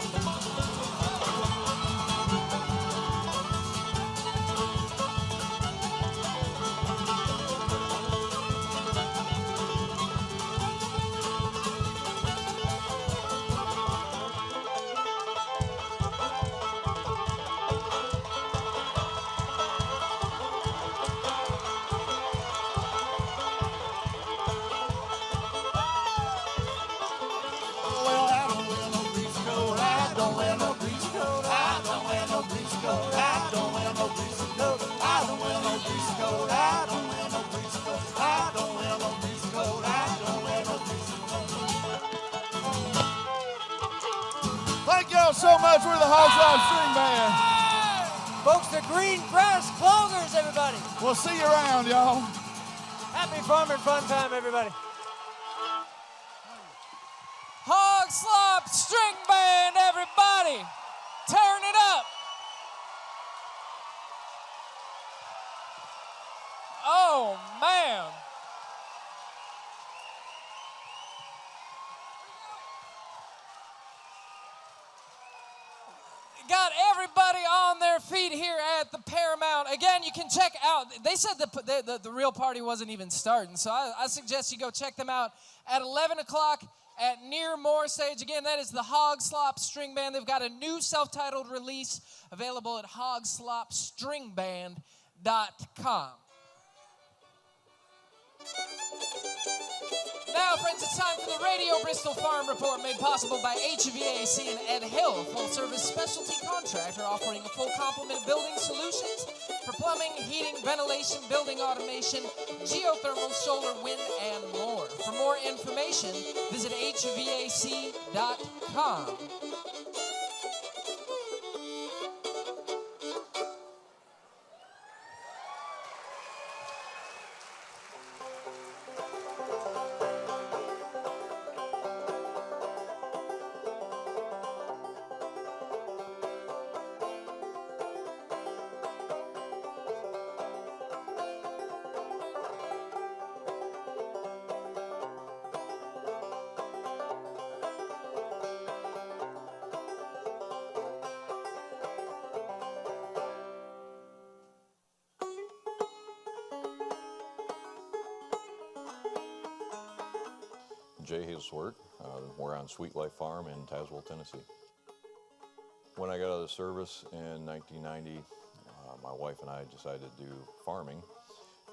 Well, I don't wear no greasy coat. I don't wear no greasy coat. I don't wear no greasy coat. I don't wear no greasy coat. I don't wear no greasy coat. I don't wear no greasy coat. I don't wear no greasy coat. I don't wear no greasy coat. Thank y'all so much. We're the Hogslop String Band. Folks, the green grass cloggers, everybody. We'll see you around, y'all. Happy farming fun time, everybody. Hogslop String Band, everybody. Turn it up. Oh, man. Got everybody on their feet here at the Paramount. Again, you can check out, they said the real party wasn't even starting, so I suggest you go check them out at 11 o'clock at Near Moore Stage. Again, that is the Hogslop String Band. They've got a new self-titled release available at hogslopstringband.com. Now, friends, it's time for the Radio Bristol Farm Report, made possible by HVAC and Ed Hill, full-service specialty contractor offering a full complement of building solutions for plumbing, heating, ventilation, building automation, geothermal, solar, wind, and more. For more information, visit hvac.com. Jay Hazelworth. We're on Sweet Life Farm in Tazewell, Tennessee. When I got out of the service in 1990, my wife and I decided to do farming,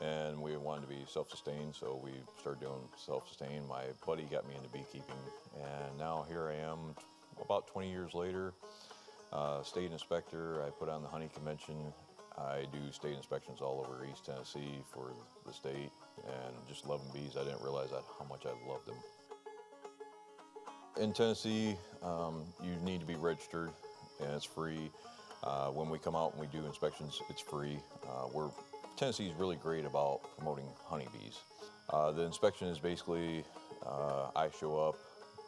and we wanted to be self-sustained, so we started doing self-sustained. My buddy got me into beekeeping, and now here I am about 20 years later, state inspector. I put on the honey convention. I do state inspections all over East Tennessee for the state, and just loving bees. I didn't realize how much I loved them. In Tennessee, you need to be registered, and it's free. When we come out and we do inspections, it's free. Tennessee is really great about promoting honeybees. The inspection is basically, I show up,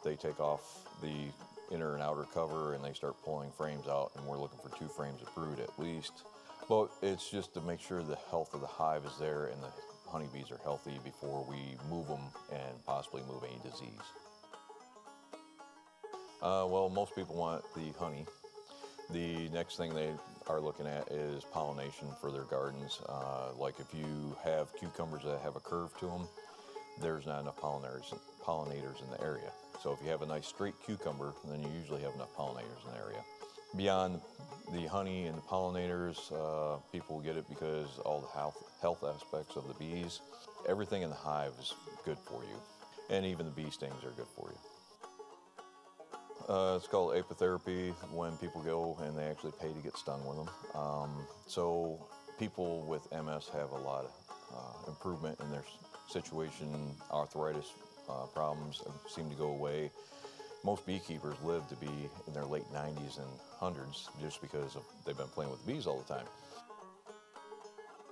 they take off the inner and outer cover, and they start pulling frames out, and we're looking for 2 frames of brood at least. But it's just to make sure the health of the hive is there and the honeybees are healthy before we move them and possibly move any disease. Well, most people want the honey. The next thing they are looking at is pollination for their gardens. Like if you have cucumbers that have a curve to them, there's not enough pollinators in the area. So if you have a nice straight cucumber, then you usually have enough pollinators in the area. Beyond the honey and the pollinators, people get it because all the health aspects of the bees. Everything in the hive is good for you, and even the bee stings are good for you. It's called apitherapy, when people go and they actually pay to get stung with them. So people with MS have a lot of improvement in their situation. Arthritis problems seem to go away. Most beekeepers live to be in their late 90s and 100s just because they've been playing with bees all the time.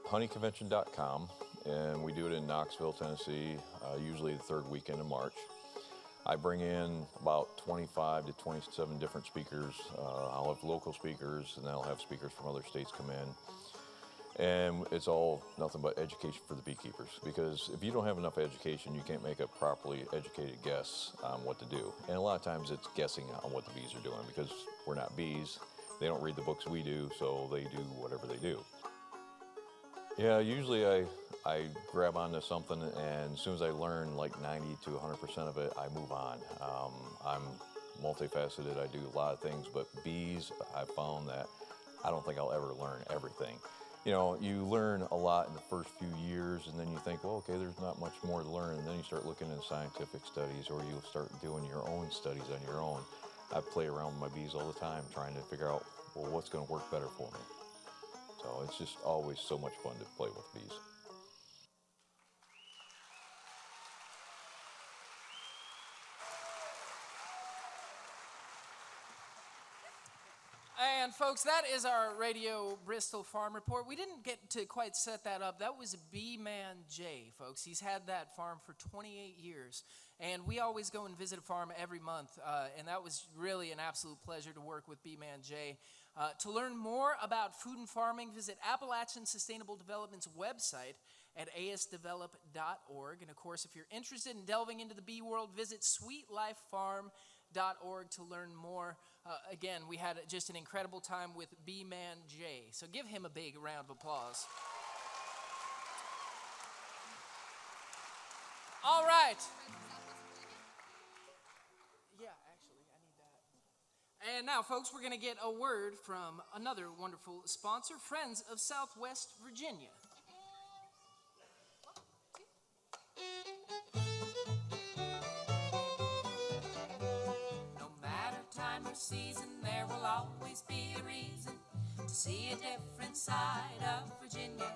Honeyconvention.com, and we do it in Knoxville, Tennessee, usually the 3rd weekend of March. I bring in about 25 to 27 different speakers. I'll have local speakers, and then I'll have speakers from other states come in. And it's all nothing but education for the beekeepers, because if you don't have enough education, you can't make a properly educated guess on what to do. And a lot of times it's guessing on what the bees are doing, because we're not bees. They don't read the books we do, so they do whatever they do. Yeah, usually I grab onto something, and as soon as I learn like 90 to 100% of it, I move on. I'm multifaceted. I do a lot of things, but bees, I've found that I don't think I'll ever learn everything. You know, you learn a lot in the first few years, and then you think, well, okay, there's not much more to learn, and then you start looking into scientific studies, or you'll start doing your own studies on your own. I play around with my bees all the time, trying to figure out, well, what's going to work better for me. So it's just always so much fun to play with bees. And folks, that is our Radio Bristol Farm Report. We didn't get to quite set that up. That was B-Man Jay, folks. He's had that farm for 28 years. And we always go and visit a farm every month. And that was really an absolute pleasure to work with B-Man Jay. To learn more about food and farming, visit Appalachian Sustainable Development's website at asdevelop.org. And of course, if you're interested in delving into the bee world, visit sweetlifefarm.org to learn more. Again, we had just an incredible time with B-Man Jay. So give him a big round of applause. All right. Yeah, actually, I need that. And now, folks, we're going to get a word from another wonderful sponsor, Friends of Southwest Virginia. Season, there will always be a reason to see a different side of Virginia.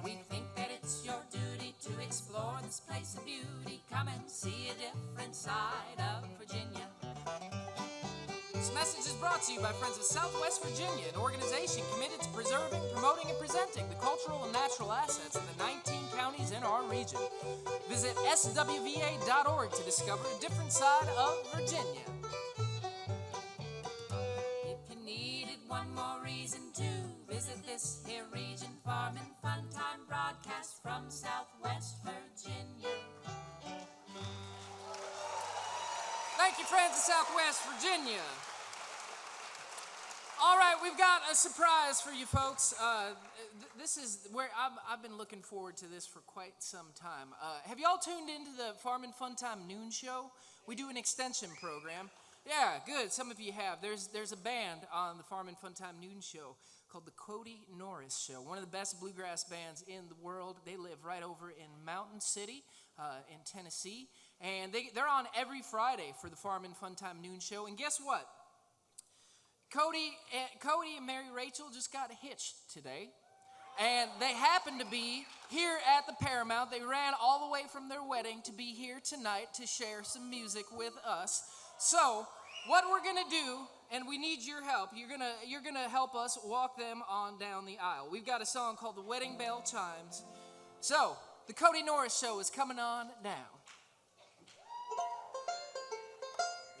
We think that it's your duty to explore this place of beauty. Come and see a different side of Virginia. This message is brought to you by Friends of Southwest Virginia, an organization committed to preserving, promoting, and presenting the cultural and natural assets of the 19 counties in our region. Visit swva.org to discover a different side of Virginia. One more reason to visit this here region, farm and fun time broadcast from Southwest Virginia. Thank you, Friends of Southwest Virginia. All right, we've got a surprise for you folks. This is where I've been looking forward to this for quite some time. Have y'all tuned into the Farm and Fun Time Noon Show? We do an extension program. Yeah, good. Some of you have. There's a band on the Farm and Fun Time Noon Show called the Cody Norris Show, one of the best bluegrass bands in the world. They live right over in Mountain City in Tennessee, and they're on every Friday for the Farm and Fun Time Noon Show. And guess what? Cody and Mary Rachel just got hitched today. And they happened to be here at the Paramount. They ran all the way from their wedding to be here tonight to share some music with us. So, what we're gonna do, and we need your help, you're gonna help us walk them on down the aisle. We've got a song called The Wedding Bell Chimes. So, the Cody Norris Show is coming on now.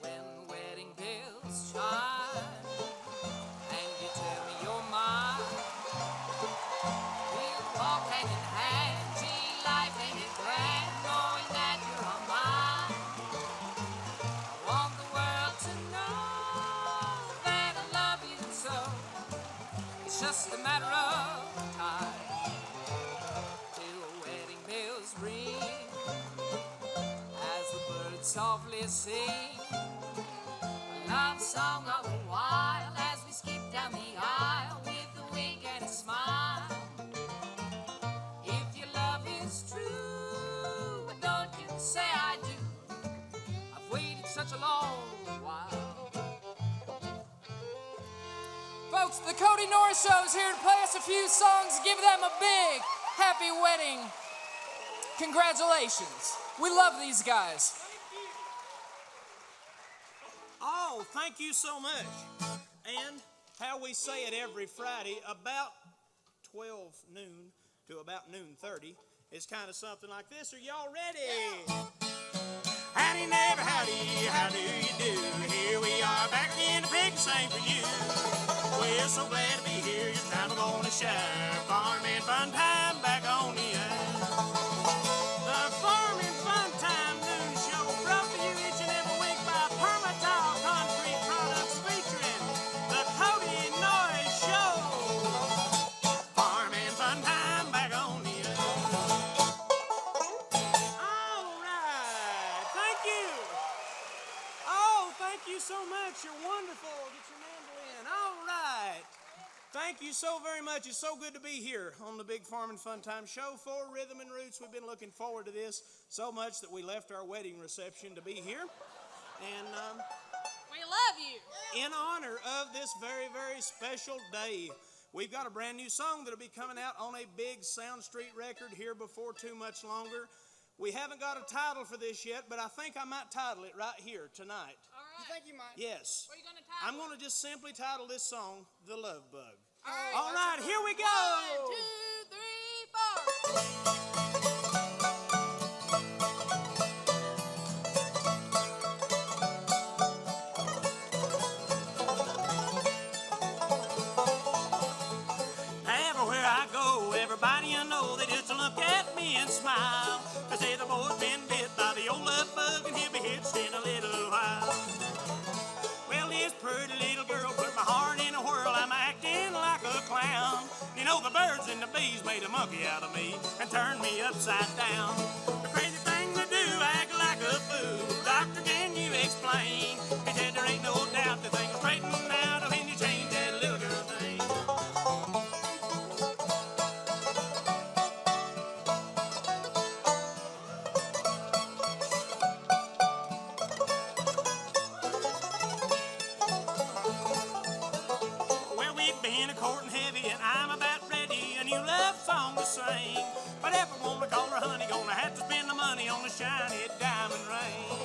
When wedding bells chime and you tell me you're mine, we'll walk hand in hand. Gee, life ain't it grand knowing that you're on mine. I want the world to know that I love you so. It's just a matter of time till the wedding bells ring as the birds softly sing a love song all the while as we skip down the aisle with a wink and a smile. If your love is true, but don't you say I do. I've waited such a long while. Folks, the Cody Norris Show is here to play us a few songs, give them a big happy wedding. Congratulations. We love these guys. Oh, thank you so much. And how we say it every Friday, about 12 noon to about noon 30 is kind of something like this. Are y'all ready? Howdy, neighbor, howdy, how do you do? Here we are back in the pig to sing for you. We're so glad to be here. Your time we're gonna share. Farm and fun time back on the air. The Farm and Fun Time Noon Show brought to you each and every week by Paramount Concrete Products featuring the Cody Norris Show. Farm and Fun Time back on the air. All right, thank you. Oh, thank you so much. You're wonderful. Get your mandolin. All right. Thank you so very much. It's so good to be here on the Big Farm and Fun Time Show for Rhythm and Roots. We've been looking forward to this so much that we left our wedding reception to be here. And we love you. in honor of this very, very special day, we've got a brand new song that'll be coming out on a big Sound Street record here before too much longer. We haven't got a title for this yet, but I think I might title it right here tonight. All right. You think you might? Yes. What are you going to title I'm going to just simply title this song, The Love Bug. All right, here we go. 1, 2, 3, 4. Everywhere I go, everybody you know, they just look at me and smile. They say the boy's been bit by the old love bug and he'll be hitched in a little while. Well, this pretty little girl put my heart in a whirl. I'm acting like a clown. You know, the birds and the bees made a monkey out of me and turned me upside down. The crazy thing to do, act like a fool. Doctor, can you explain? He said there ain't no doubt the thing will straighten out when you change that little girl's name. Well, we've been a-courting heavy and I'm about ready a new love song to sing. But if I wanna call her honey, gonna have to spend the money on the shiny diamond ring.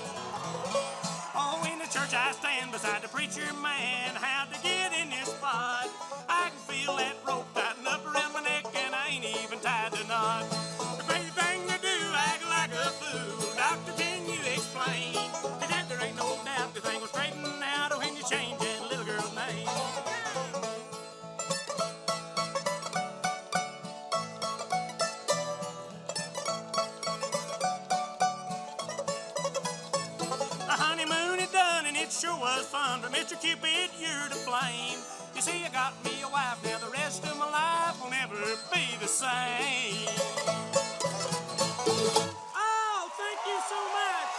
Oh, in the church I stand beside the preacher man. How'd to get in this spot? I can feel that rope tighten up around my neck and I ain't even tied the knot. The crazy thing to do, act like a fool. Doctor, can you explain? He said there ain't no doubt the thing will straighten out when you change that little girl's name. The honeymoon is done and it sure was fun, but Mr. Cupid, you're to blame. You see, I got me a wife, now the rest of my life will never be the same. Oh, thank you so much.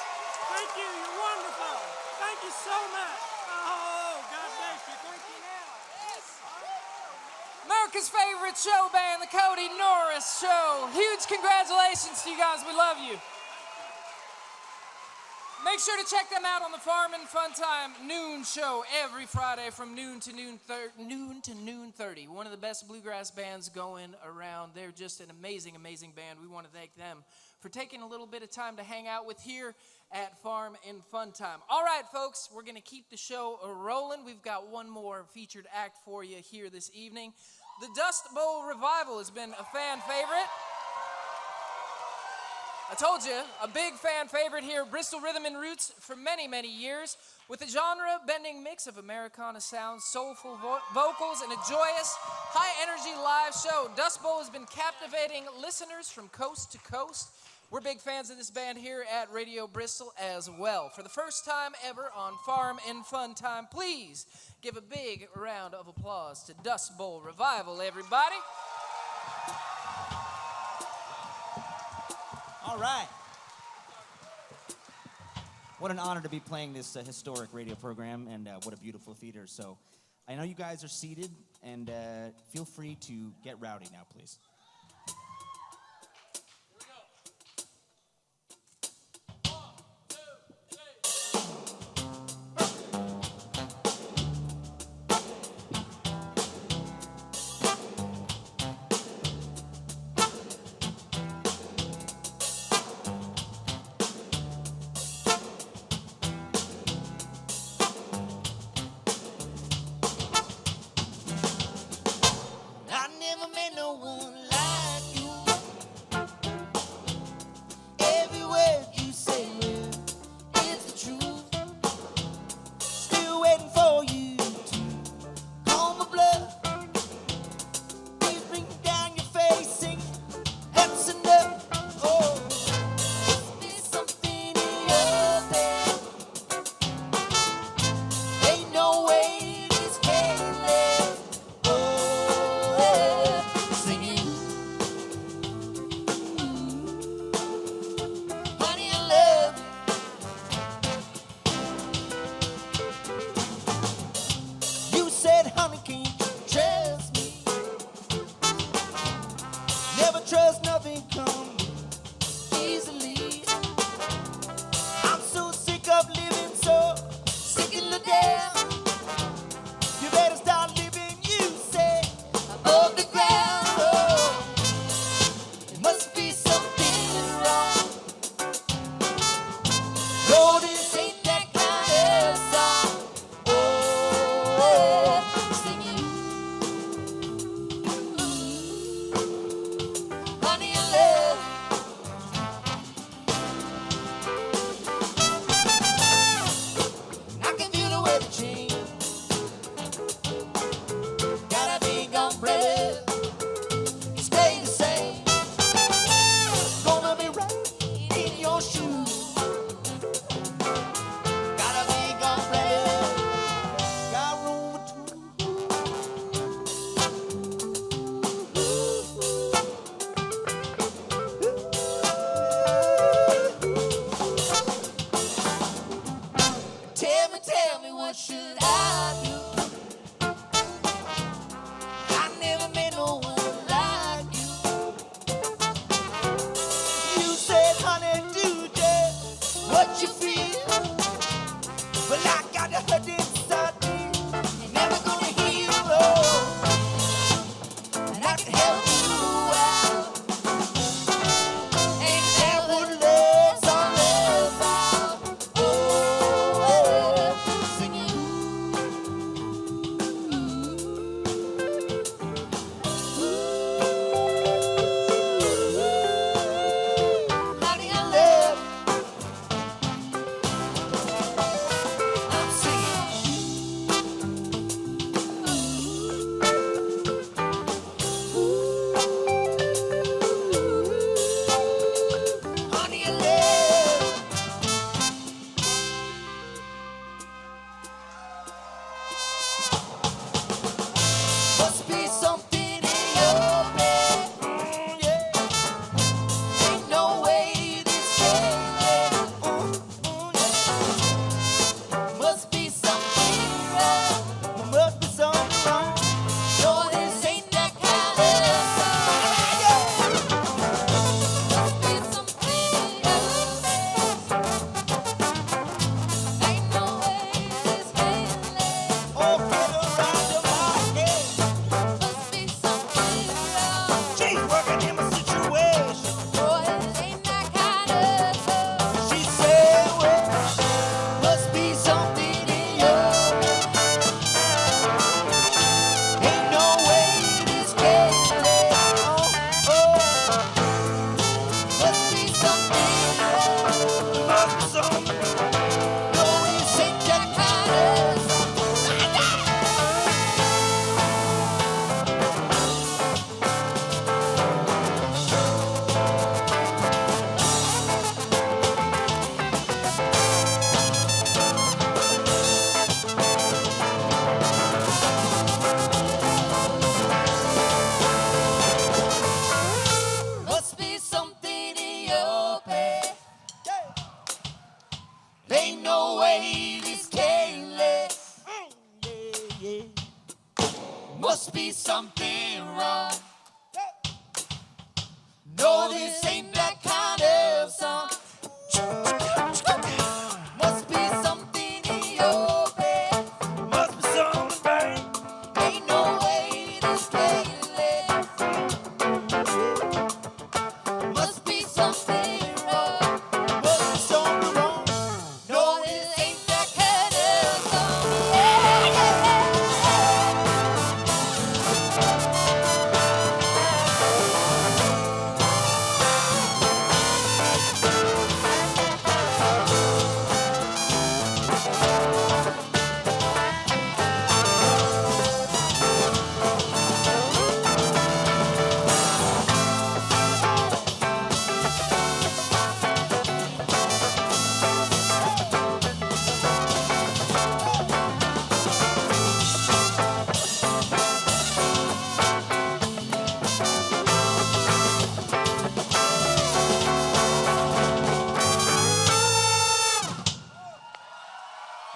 Thank you, you're wonderful. Thank you so much. Oh, God bless you. Thank you now. America's favorite show band, the Cody Norris Show. Huge congratulations to you guys. We love you. Make Make sure to check them out on the Farm and Fun Time Noon Show every Friday from noon to noon 30. One of the best bluegrass bands going around. They're just an amazing, amazing band. We want to thank them for taking a little bit of time to hang out with here at Farm and Fun Time. All right, folks, we're going to keep the show rolling. We've got one more featured act for you here this evening. The Dustbowl Revival has been a fan favorite. I told you, a big fan favorite here, Bristol Rhythm and Roots for many, many years, with a genre-bending mix of Americana sounds, soulful vocals, and a joyous, high-energy live show. Dustbowl has been captivating listeners from coast to coast. We're big fans of this band here at Radio Bristol as well. For the first time ever on Farm and Fun Time, please give a big round of applause to Dustbowl Revival, everybody. All right. What an honor to be playing this historic radio program, and what a beautiful theater. So I know you guys are seated, and feel free to get rowdy now, please. I never met no one like way this can't last. Must be something wrong. No, this ain't that kind of song. Must be something in your bed. Must be something, babe. Ain't no way this can't last. Must be something wrong. Must be something wrong. No, this ain't that kind of song.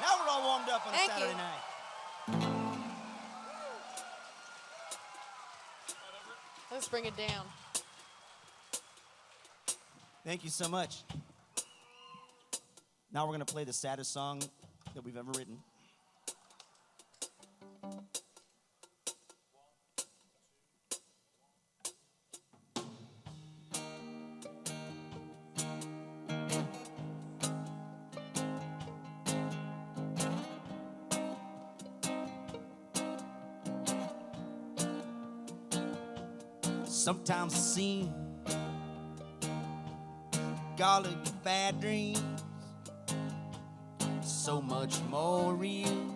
Now we're all warmed up on a Thank Saturday you. night. Let's bring it down. Thank you so much. Now we're going to play the saddest song that we've ever written. Sometimes it seems all of your bad dreams so much more real.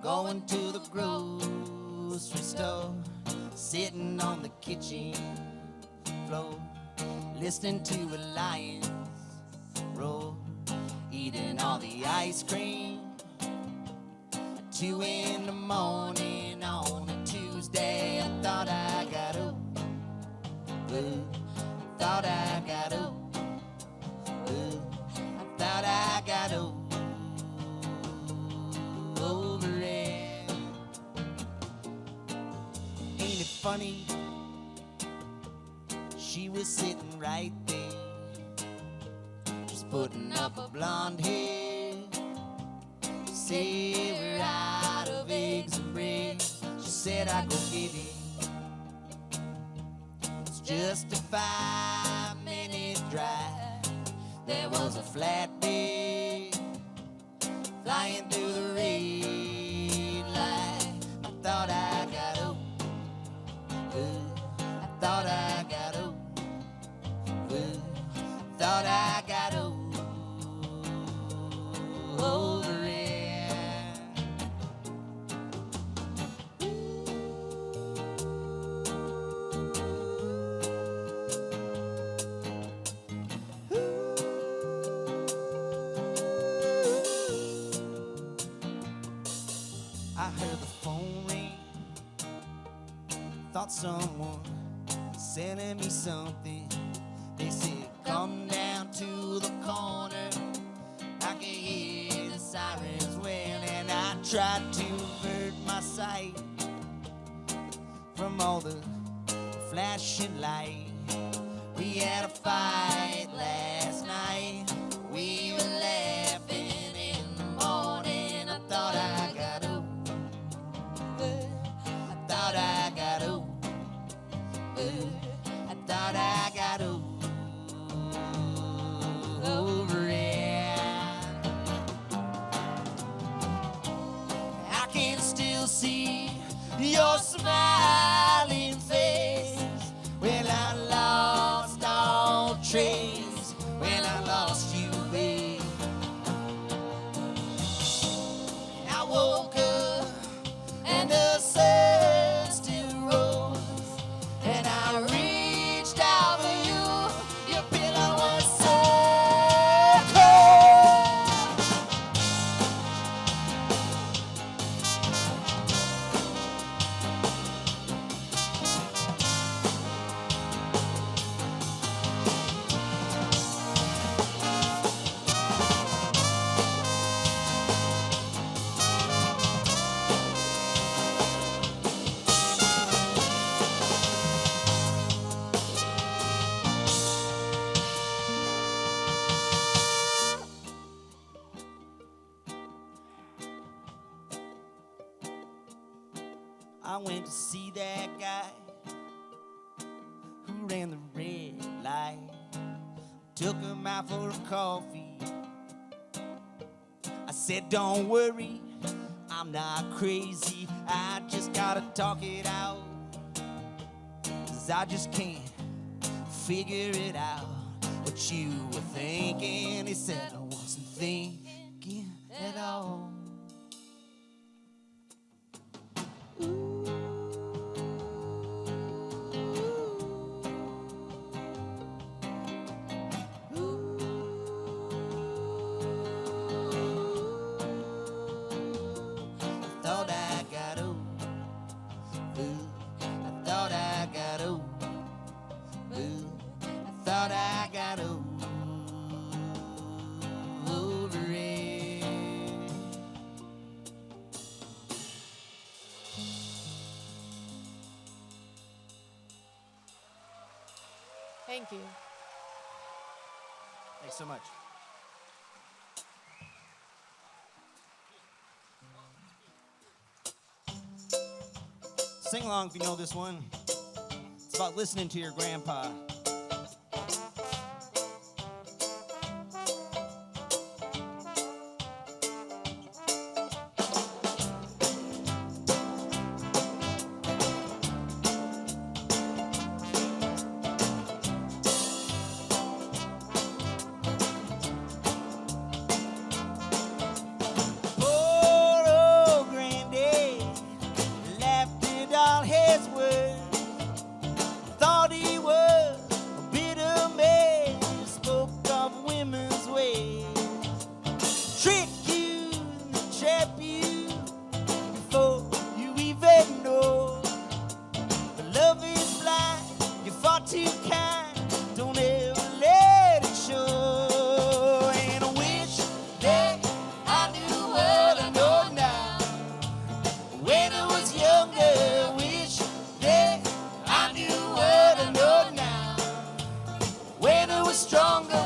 Going to the grocery store, sitting on the kitchen floor, listening to a lion's roar, eating all the ice cream. 2 in the morning on a Tuesday, I thought I got thought I got I thought I got over it. Ain't it funny? She was sitting right there, just putting up a blonde hair, savor out of eggs and bread. She said, I go get it. It's just a 5-minute drive. There was a flatbed flying through the red light. I thought I got I thought I got I thought I got over it. I heard the phone ring, thought someone sending me something. They said, come down to the corner, I can hear the sirens wail. And I tried to avert my sight from all the flashing light. We had a fight last night, we were laughing in the morning. I thought I got I thought I got I thought I got over it. I can still see your smiling face. Well, I lost all trace when I lost you, babe. I woke up and the sun still rose, and I reached out for you. Your pillow was so cold. I went to see that guy who ran the red light. Took him out for a coffee. I said, don't worry, I'm not crazy. I just gotta talk it out, 'cause I just can't figure it out. What you were thinking, he said, I wasn't thinking at all. Thank you. Thanks so much. Sing along if you know this one. It's about listening to your grandpa. When I was stronger.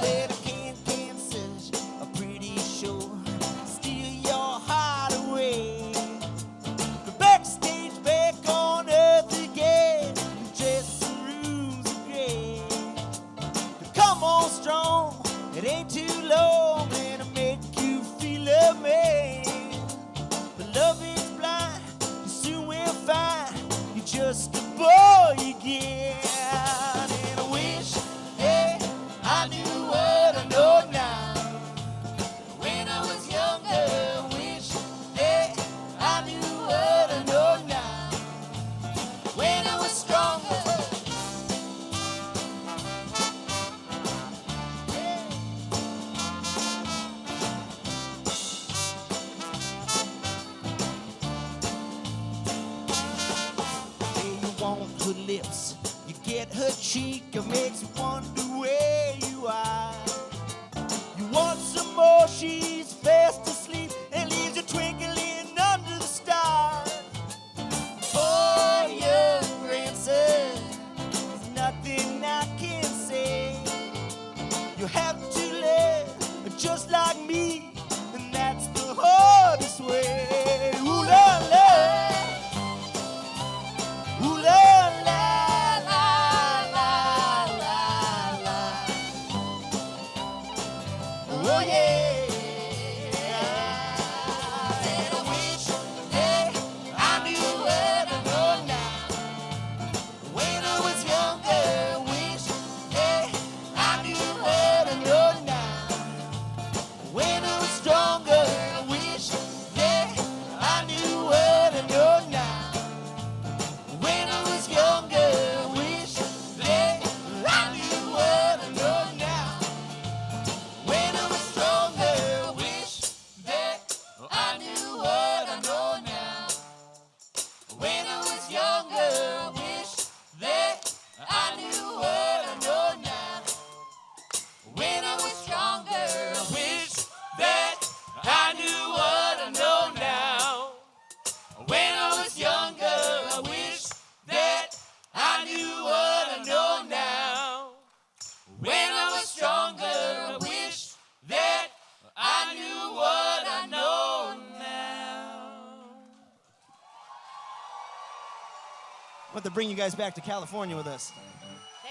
want to bring you guys back to California with us.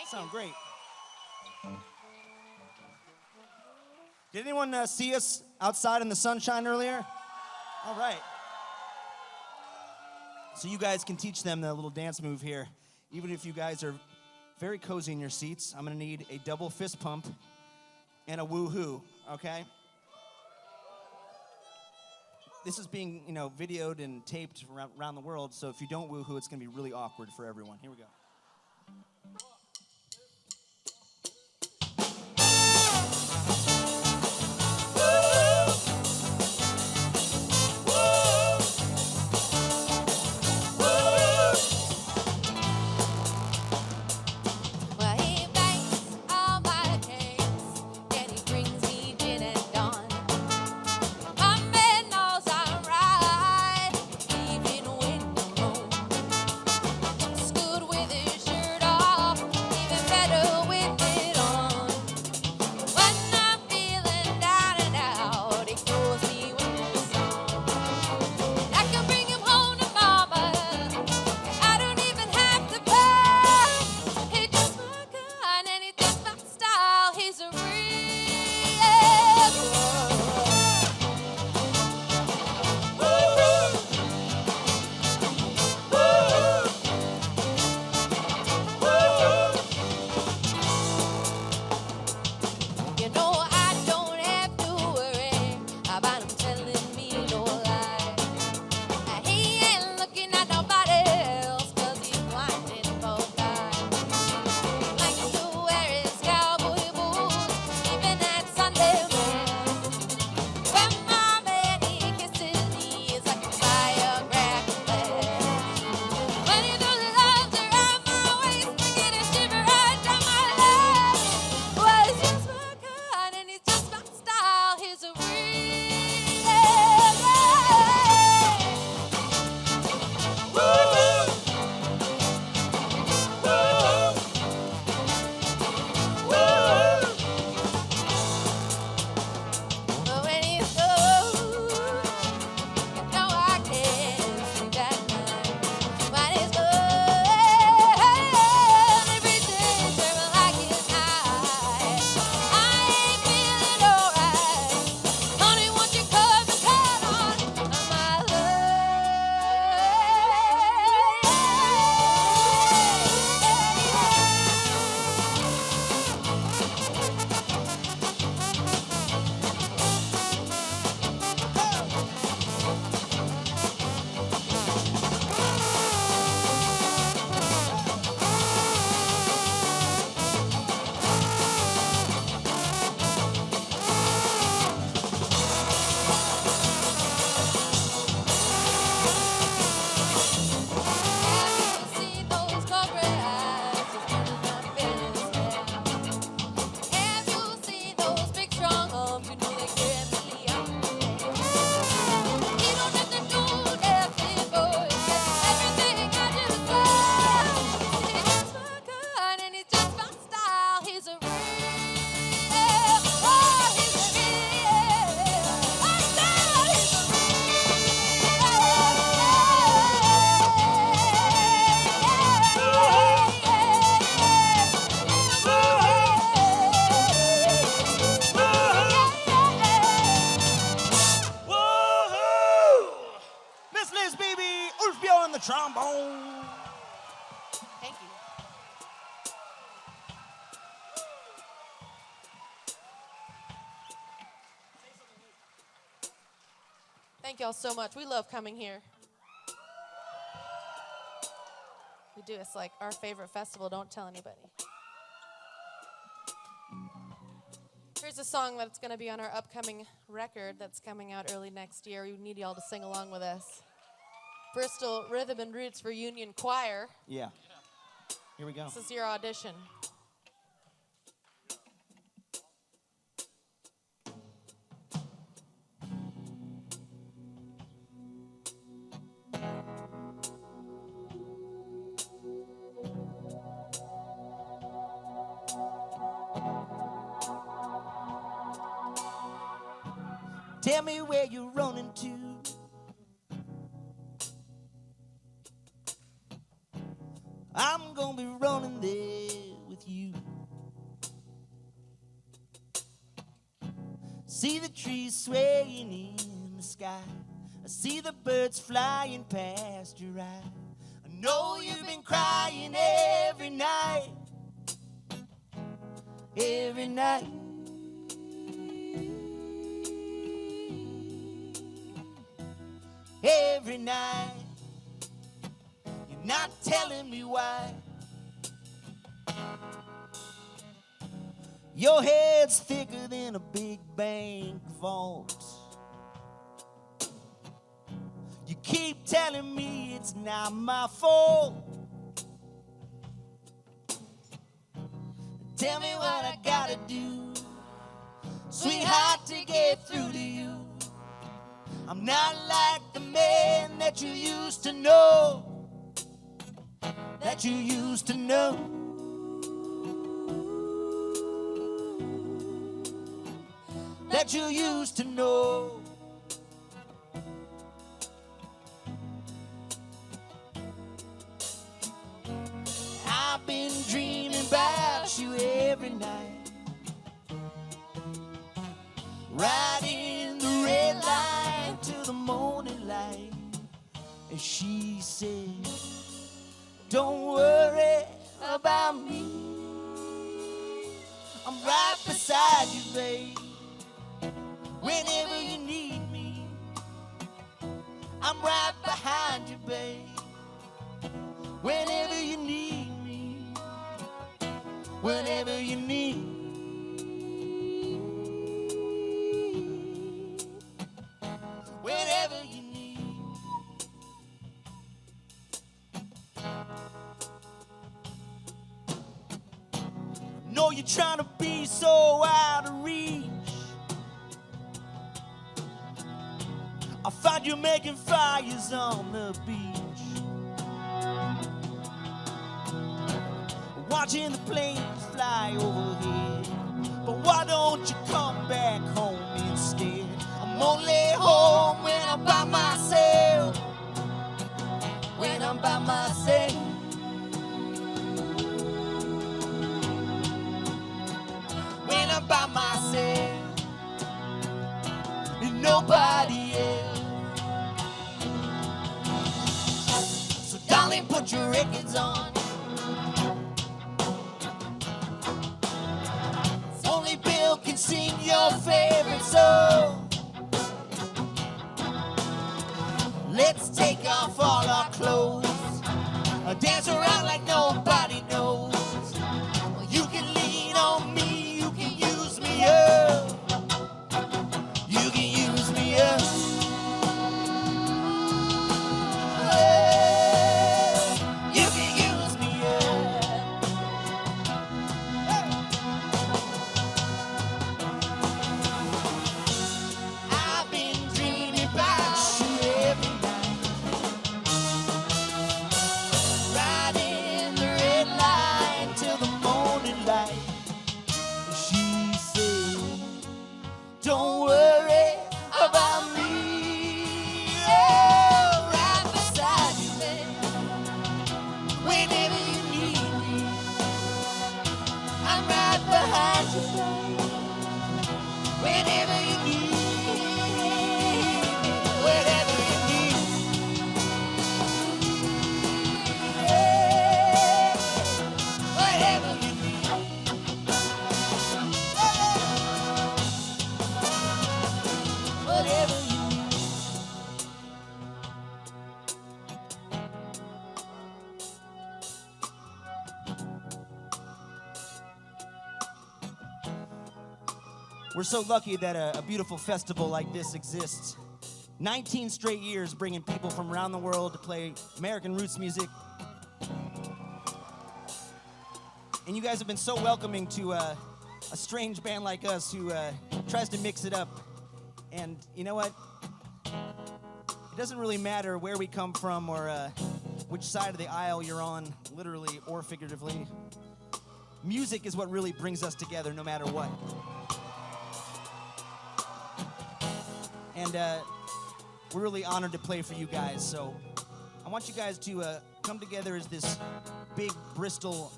Sound great. Did anyone see us outside in the sunshine earlier? All right. So you guys can teach them the little dance move here. Even if you guys are very cozy in your seats, I'm going to need a double fist pump and a woo-hoo, okay? This is being, videoed and taped around the world, so if you don't woo-hoo, it's going to be really awkward for everyone. Here we go. Trombone. Thank you. Thank y'all so much. We love coming here. We do. It's like our favorite festival. Don't tell anybody. Here's a song that's going to be on our upcoming record that's coming out early next year. We need y'all to sing along with us. Bristol Rhythm and Roots for Union Choir. Yeah. Here we go. This is your audition. Tell me where you're running to. trees swaying in the sky. I see the birds flying past your eye. I know you've been crying every night. Every night. Every night. You're not telling me why. Your head's thicker than a big bank vault. You keep telling me it's not my fault. Tell me what I gotta do, sweetheart, to get through to you. I'm not like the man that you used to know. That you used to know. That you used to know. I've been dreaming about you every night, riding the red line to the morning light. And she said, don't worry about me, I'm right beside you, babe. Whenever you need me, I'm right behind you, babe. Whenever you need me, whenever you need. Whenever you need. Know you're trying to be so out of reach. I find you making fires on the beach, watching the planes fly overhead. But why don't you come back home instead? I'm only home when I'm by myself. When I'm by myself. When I'm by myself. And nobody else. So darling, put your records on. Only Bill can sing your favorite song. Let's take off all our clothes, dance around like nobody knows. You can lean on me, you can use me up. You can use me up. You can use me up. I've been dreaming about you every night, riding the red line till the morning light. She said, don't worry about me. Oh, right beside you, babe. Whenever you need me, I'm right behind you, babe. Whenever you need me, whenever you need me. Yeah, whenever you need me. Whatever you need. We're so lucky that a beautiful festival like this exists. 19 straight years bringing people from around the world to play American roots music. And you guys have been so welcoming to a strange band like us who tries to mix it up. And you know what? It doesn't really matter where we come from or which side of the aisle you're on, literally or figuratively. Music is what really brings us together no matter what. And we're really honored to play for you guys. So I want you guys to come together as this big Bristol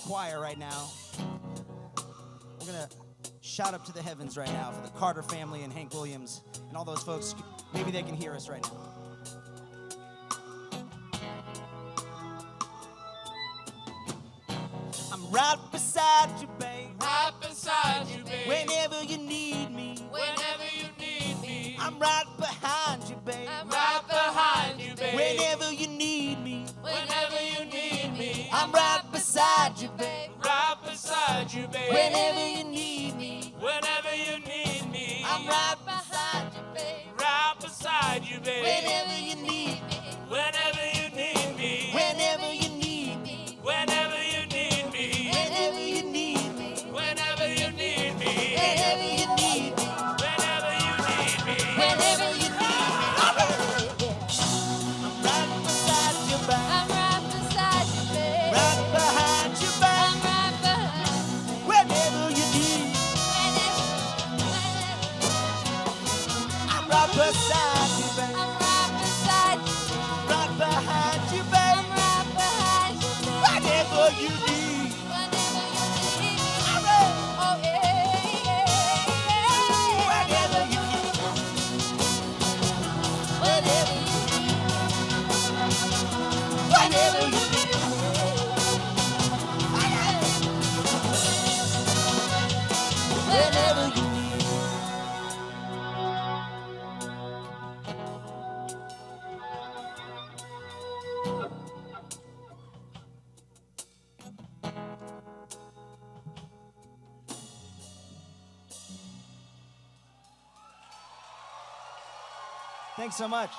choir right now. We're going to shout up to the heavens right now for the Carter family and Hank Williams and all those folks. Maybe they can hear us right now. I'm right beside you, babe. Right beside you, babe. Whenever you need me. Whenever you need me. I'm right behind you, babe. I'm right behind you, babe. Whenever you need me. Whenever you need me. I'm right beside you, babe. Right beside you, babe. Whenever you need me. Whenever you need me. I'm right beside you, babe. Right beside you, babe. Whenever you need me. Whenever you need me. Whenever you need me. Whenever you need me. Whenever you need me. Whenever you need me. Whenever you need me. Whenever you need me. Whenever you need me. I'm right beside you, babe. I'm right beside you, babe. Right behind you, babe. I'm right behind you. Whenever you need me. I'm right beside you, babe. I'm right beside you. Right behind you, babe. I'm right behind you, babe. Whenever you need. Whenever you need me. I'm right. Oh, yeah, yeah, yeah. Whenever you need. Whenever you need me. Whenever you need. Whenever you need. Thanks so much.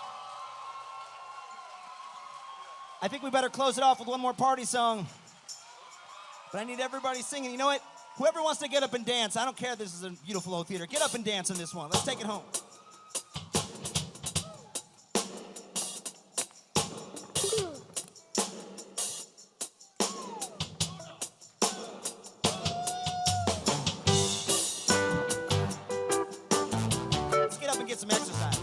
I think we better close it off with one more party song. But I need everybody singing. You know what? Whoever wants to get up and dance, I don't care if this is a beautiful old theater. Get up and dance on this one. Let's take it home. Let's get up and get some exercise.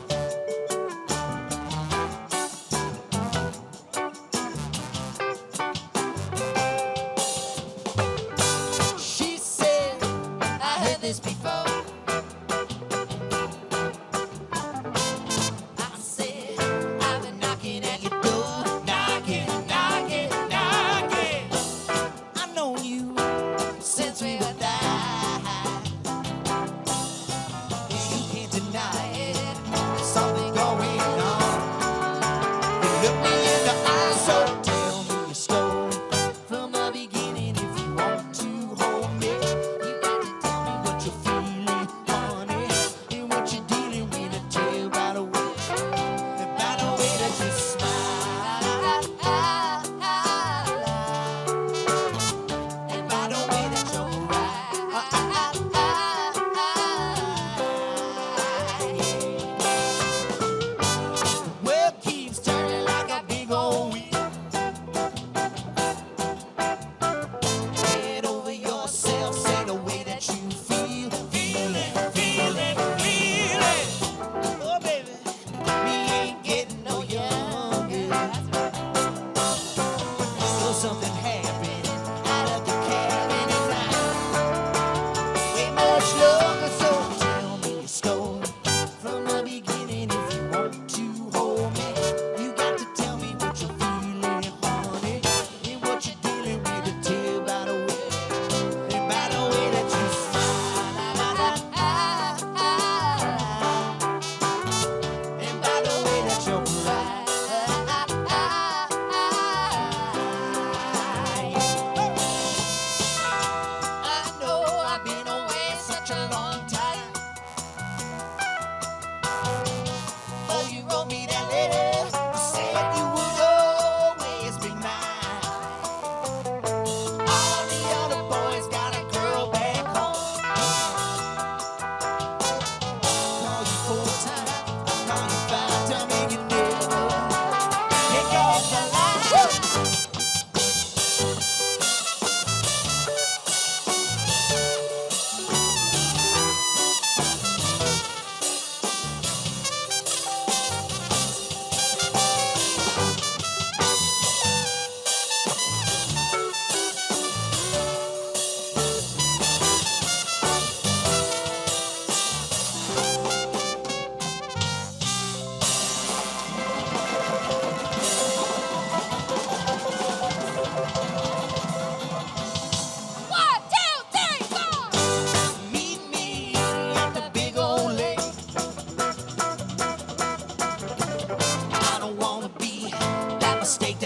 She said, I heard this before. I said, I've been knocking at your door, knocking, knocking, knocking. I've known you since we were died. You can't deny it.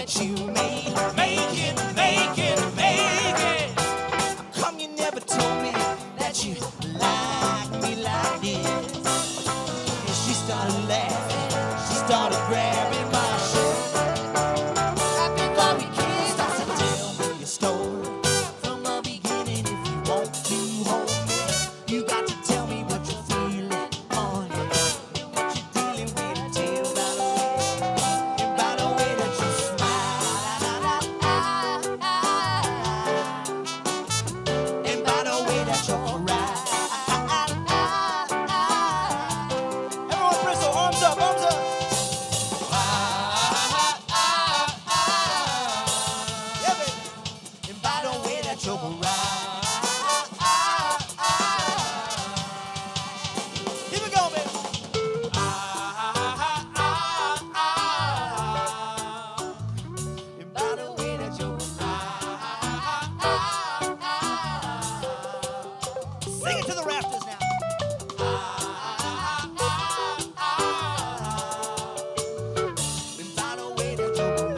that you made. Make it, make it, make it. How come you never told me that you like me like this? And she started laughing, she started grabbing my shirt. Right before we kissed, I said, tell me your story from the beginning if you want to hold me. You got to tell me what you're feeling, honey, and what you're dealing with. Tell by the way, and by the way that you smile, and by the way that you cry. Everyone, Bristol, arms up, arms up. Yeah, baby. And by the way that you cry. Keep it going, baby. And by the way that you Sing it to the rafters now. and by the way that you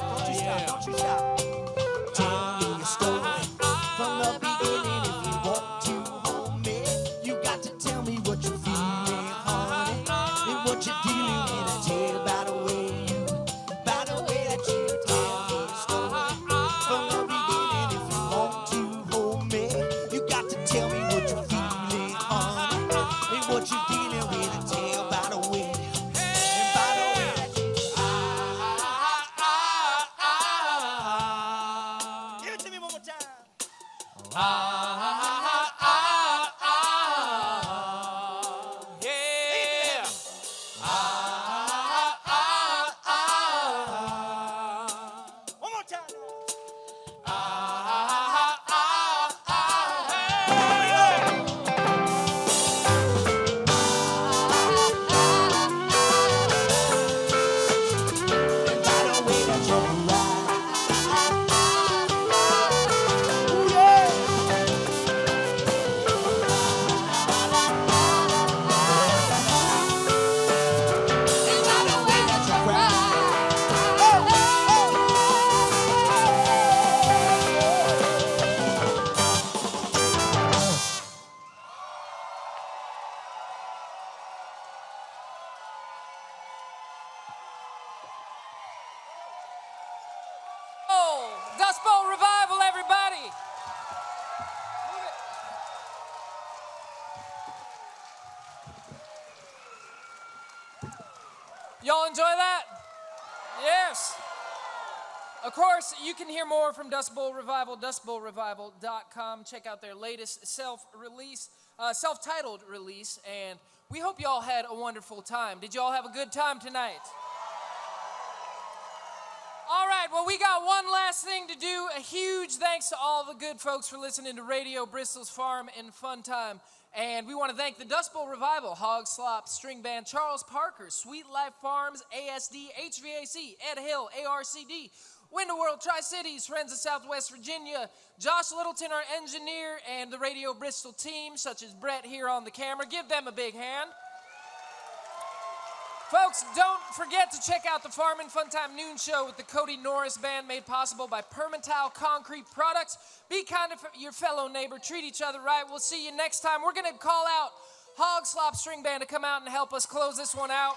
Don't you stop, don't you stop. tell me your story from the beginning if you want to hold me. You got to tell me what you're feeling, honey, and what you're dealing with. And tell by the way that you tell me your story from the beginning if you want to hold me. You got to tell me what you're feeling, honey, and what you're dealing with. And tell by the way, and by the way that you Give it to me one more time. Yeah. One more time. and by the way that you Oh, Dustbowl Revival, everybody. Y'all enjoy that? Yes. Of course, you can hear more from Dustbowl Revival, dustbowlrevival.com. Check out their latest self-titled release, and we hope y'all had a wonderful time. Did y'all have a good time tonight? All right, well, we got one last thing to do. A huge thanks to all the good folks for listening to Radio Bristol's Farm and Fun Time. And we want to thank the Dustbowl Revival, Hogslop, String Band, Charles Parker, Sweet Life Farms, ASD, HVAC, Ed Hill, ARCD, Window World, Tri-Cities, Friends of Southwest Virginia, Josh Littleton, our engineer, and the Radio Bristol team, such as Brett here on the camera. Give them a big hand. Folks, don't forget to check out the Farm and Fun Time Noon Show with the Cody Norris Band, made possible by Permatile Concrete Products. Be kind to your fellow neighbor. Treat each other right. We'll see you next time. We're going to call out Hogslop String Band to come out and help us close this one out.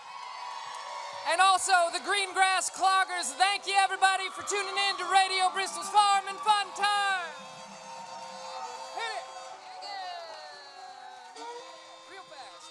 And also the Green Grass Cloggers. Thank you, everybody, for tuning in to Radio Bristol's Farm and Fun Time. Hit it. Real fast.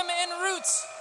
rhythm and roots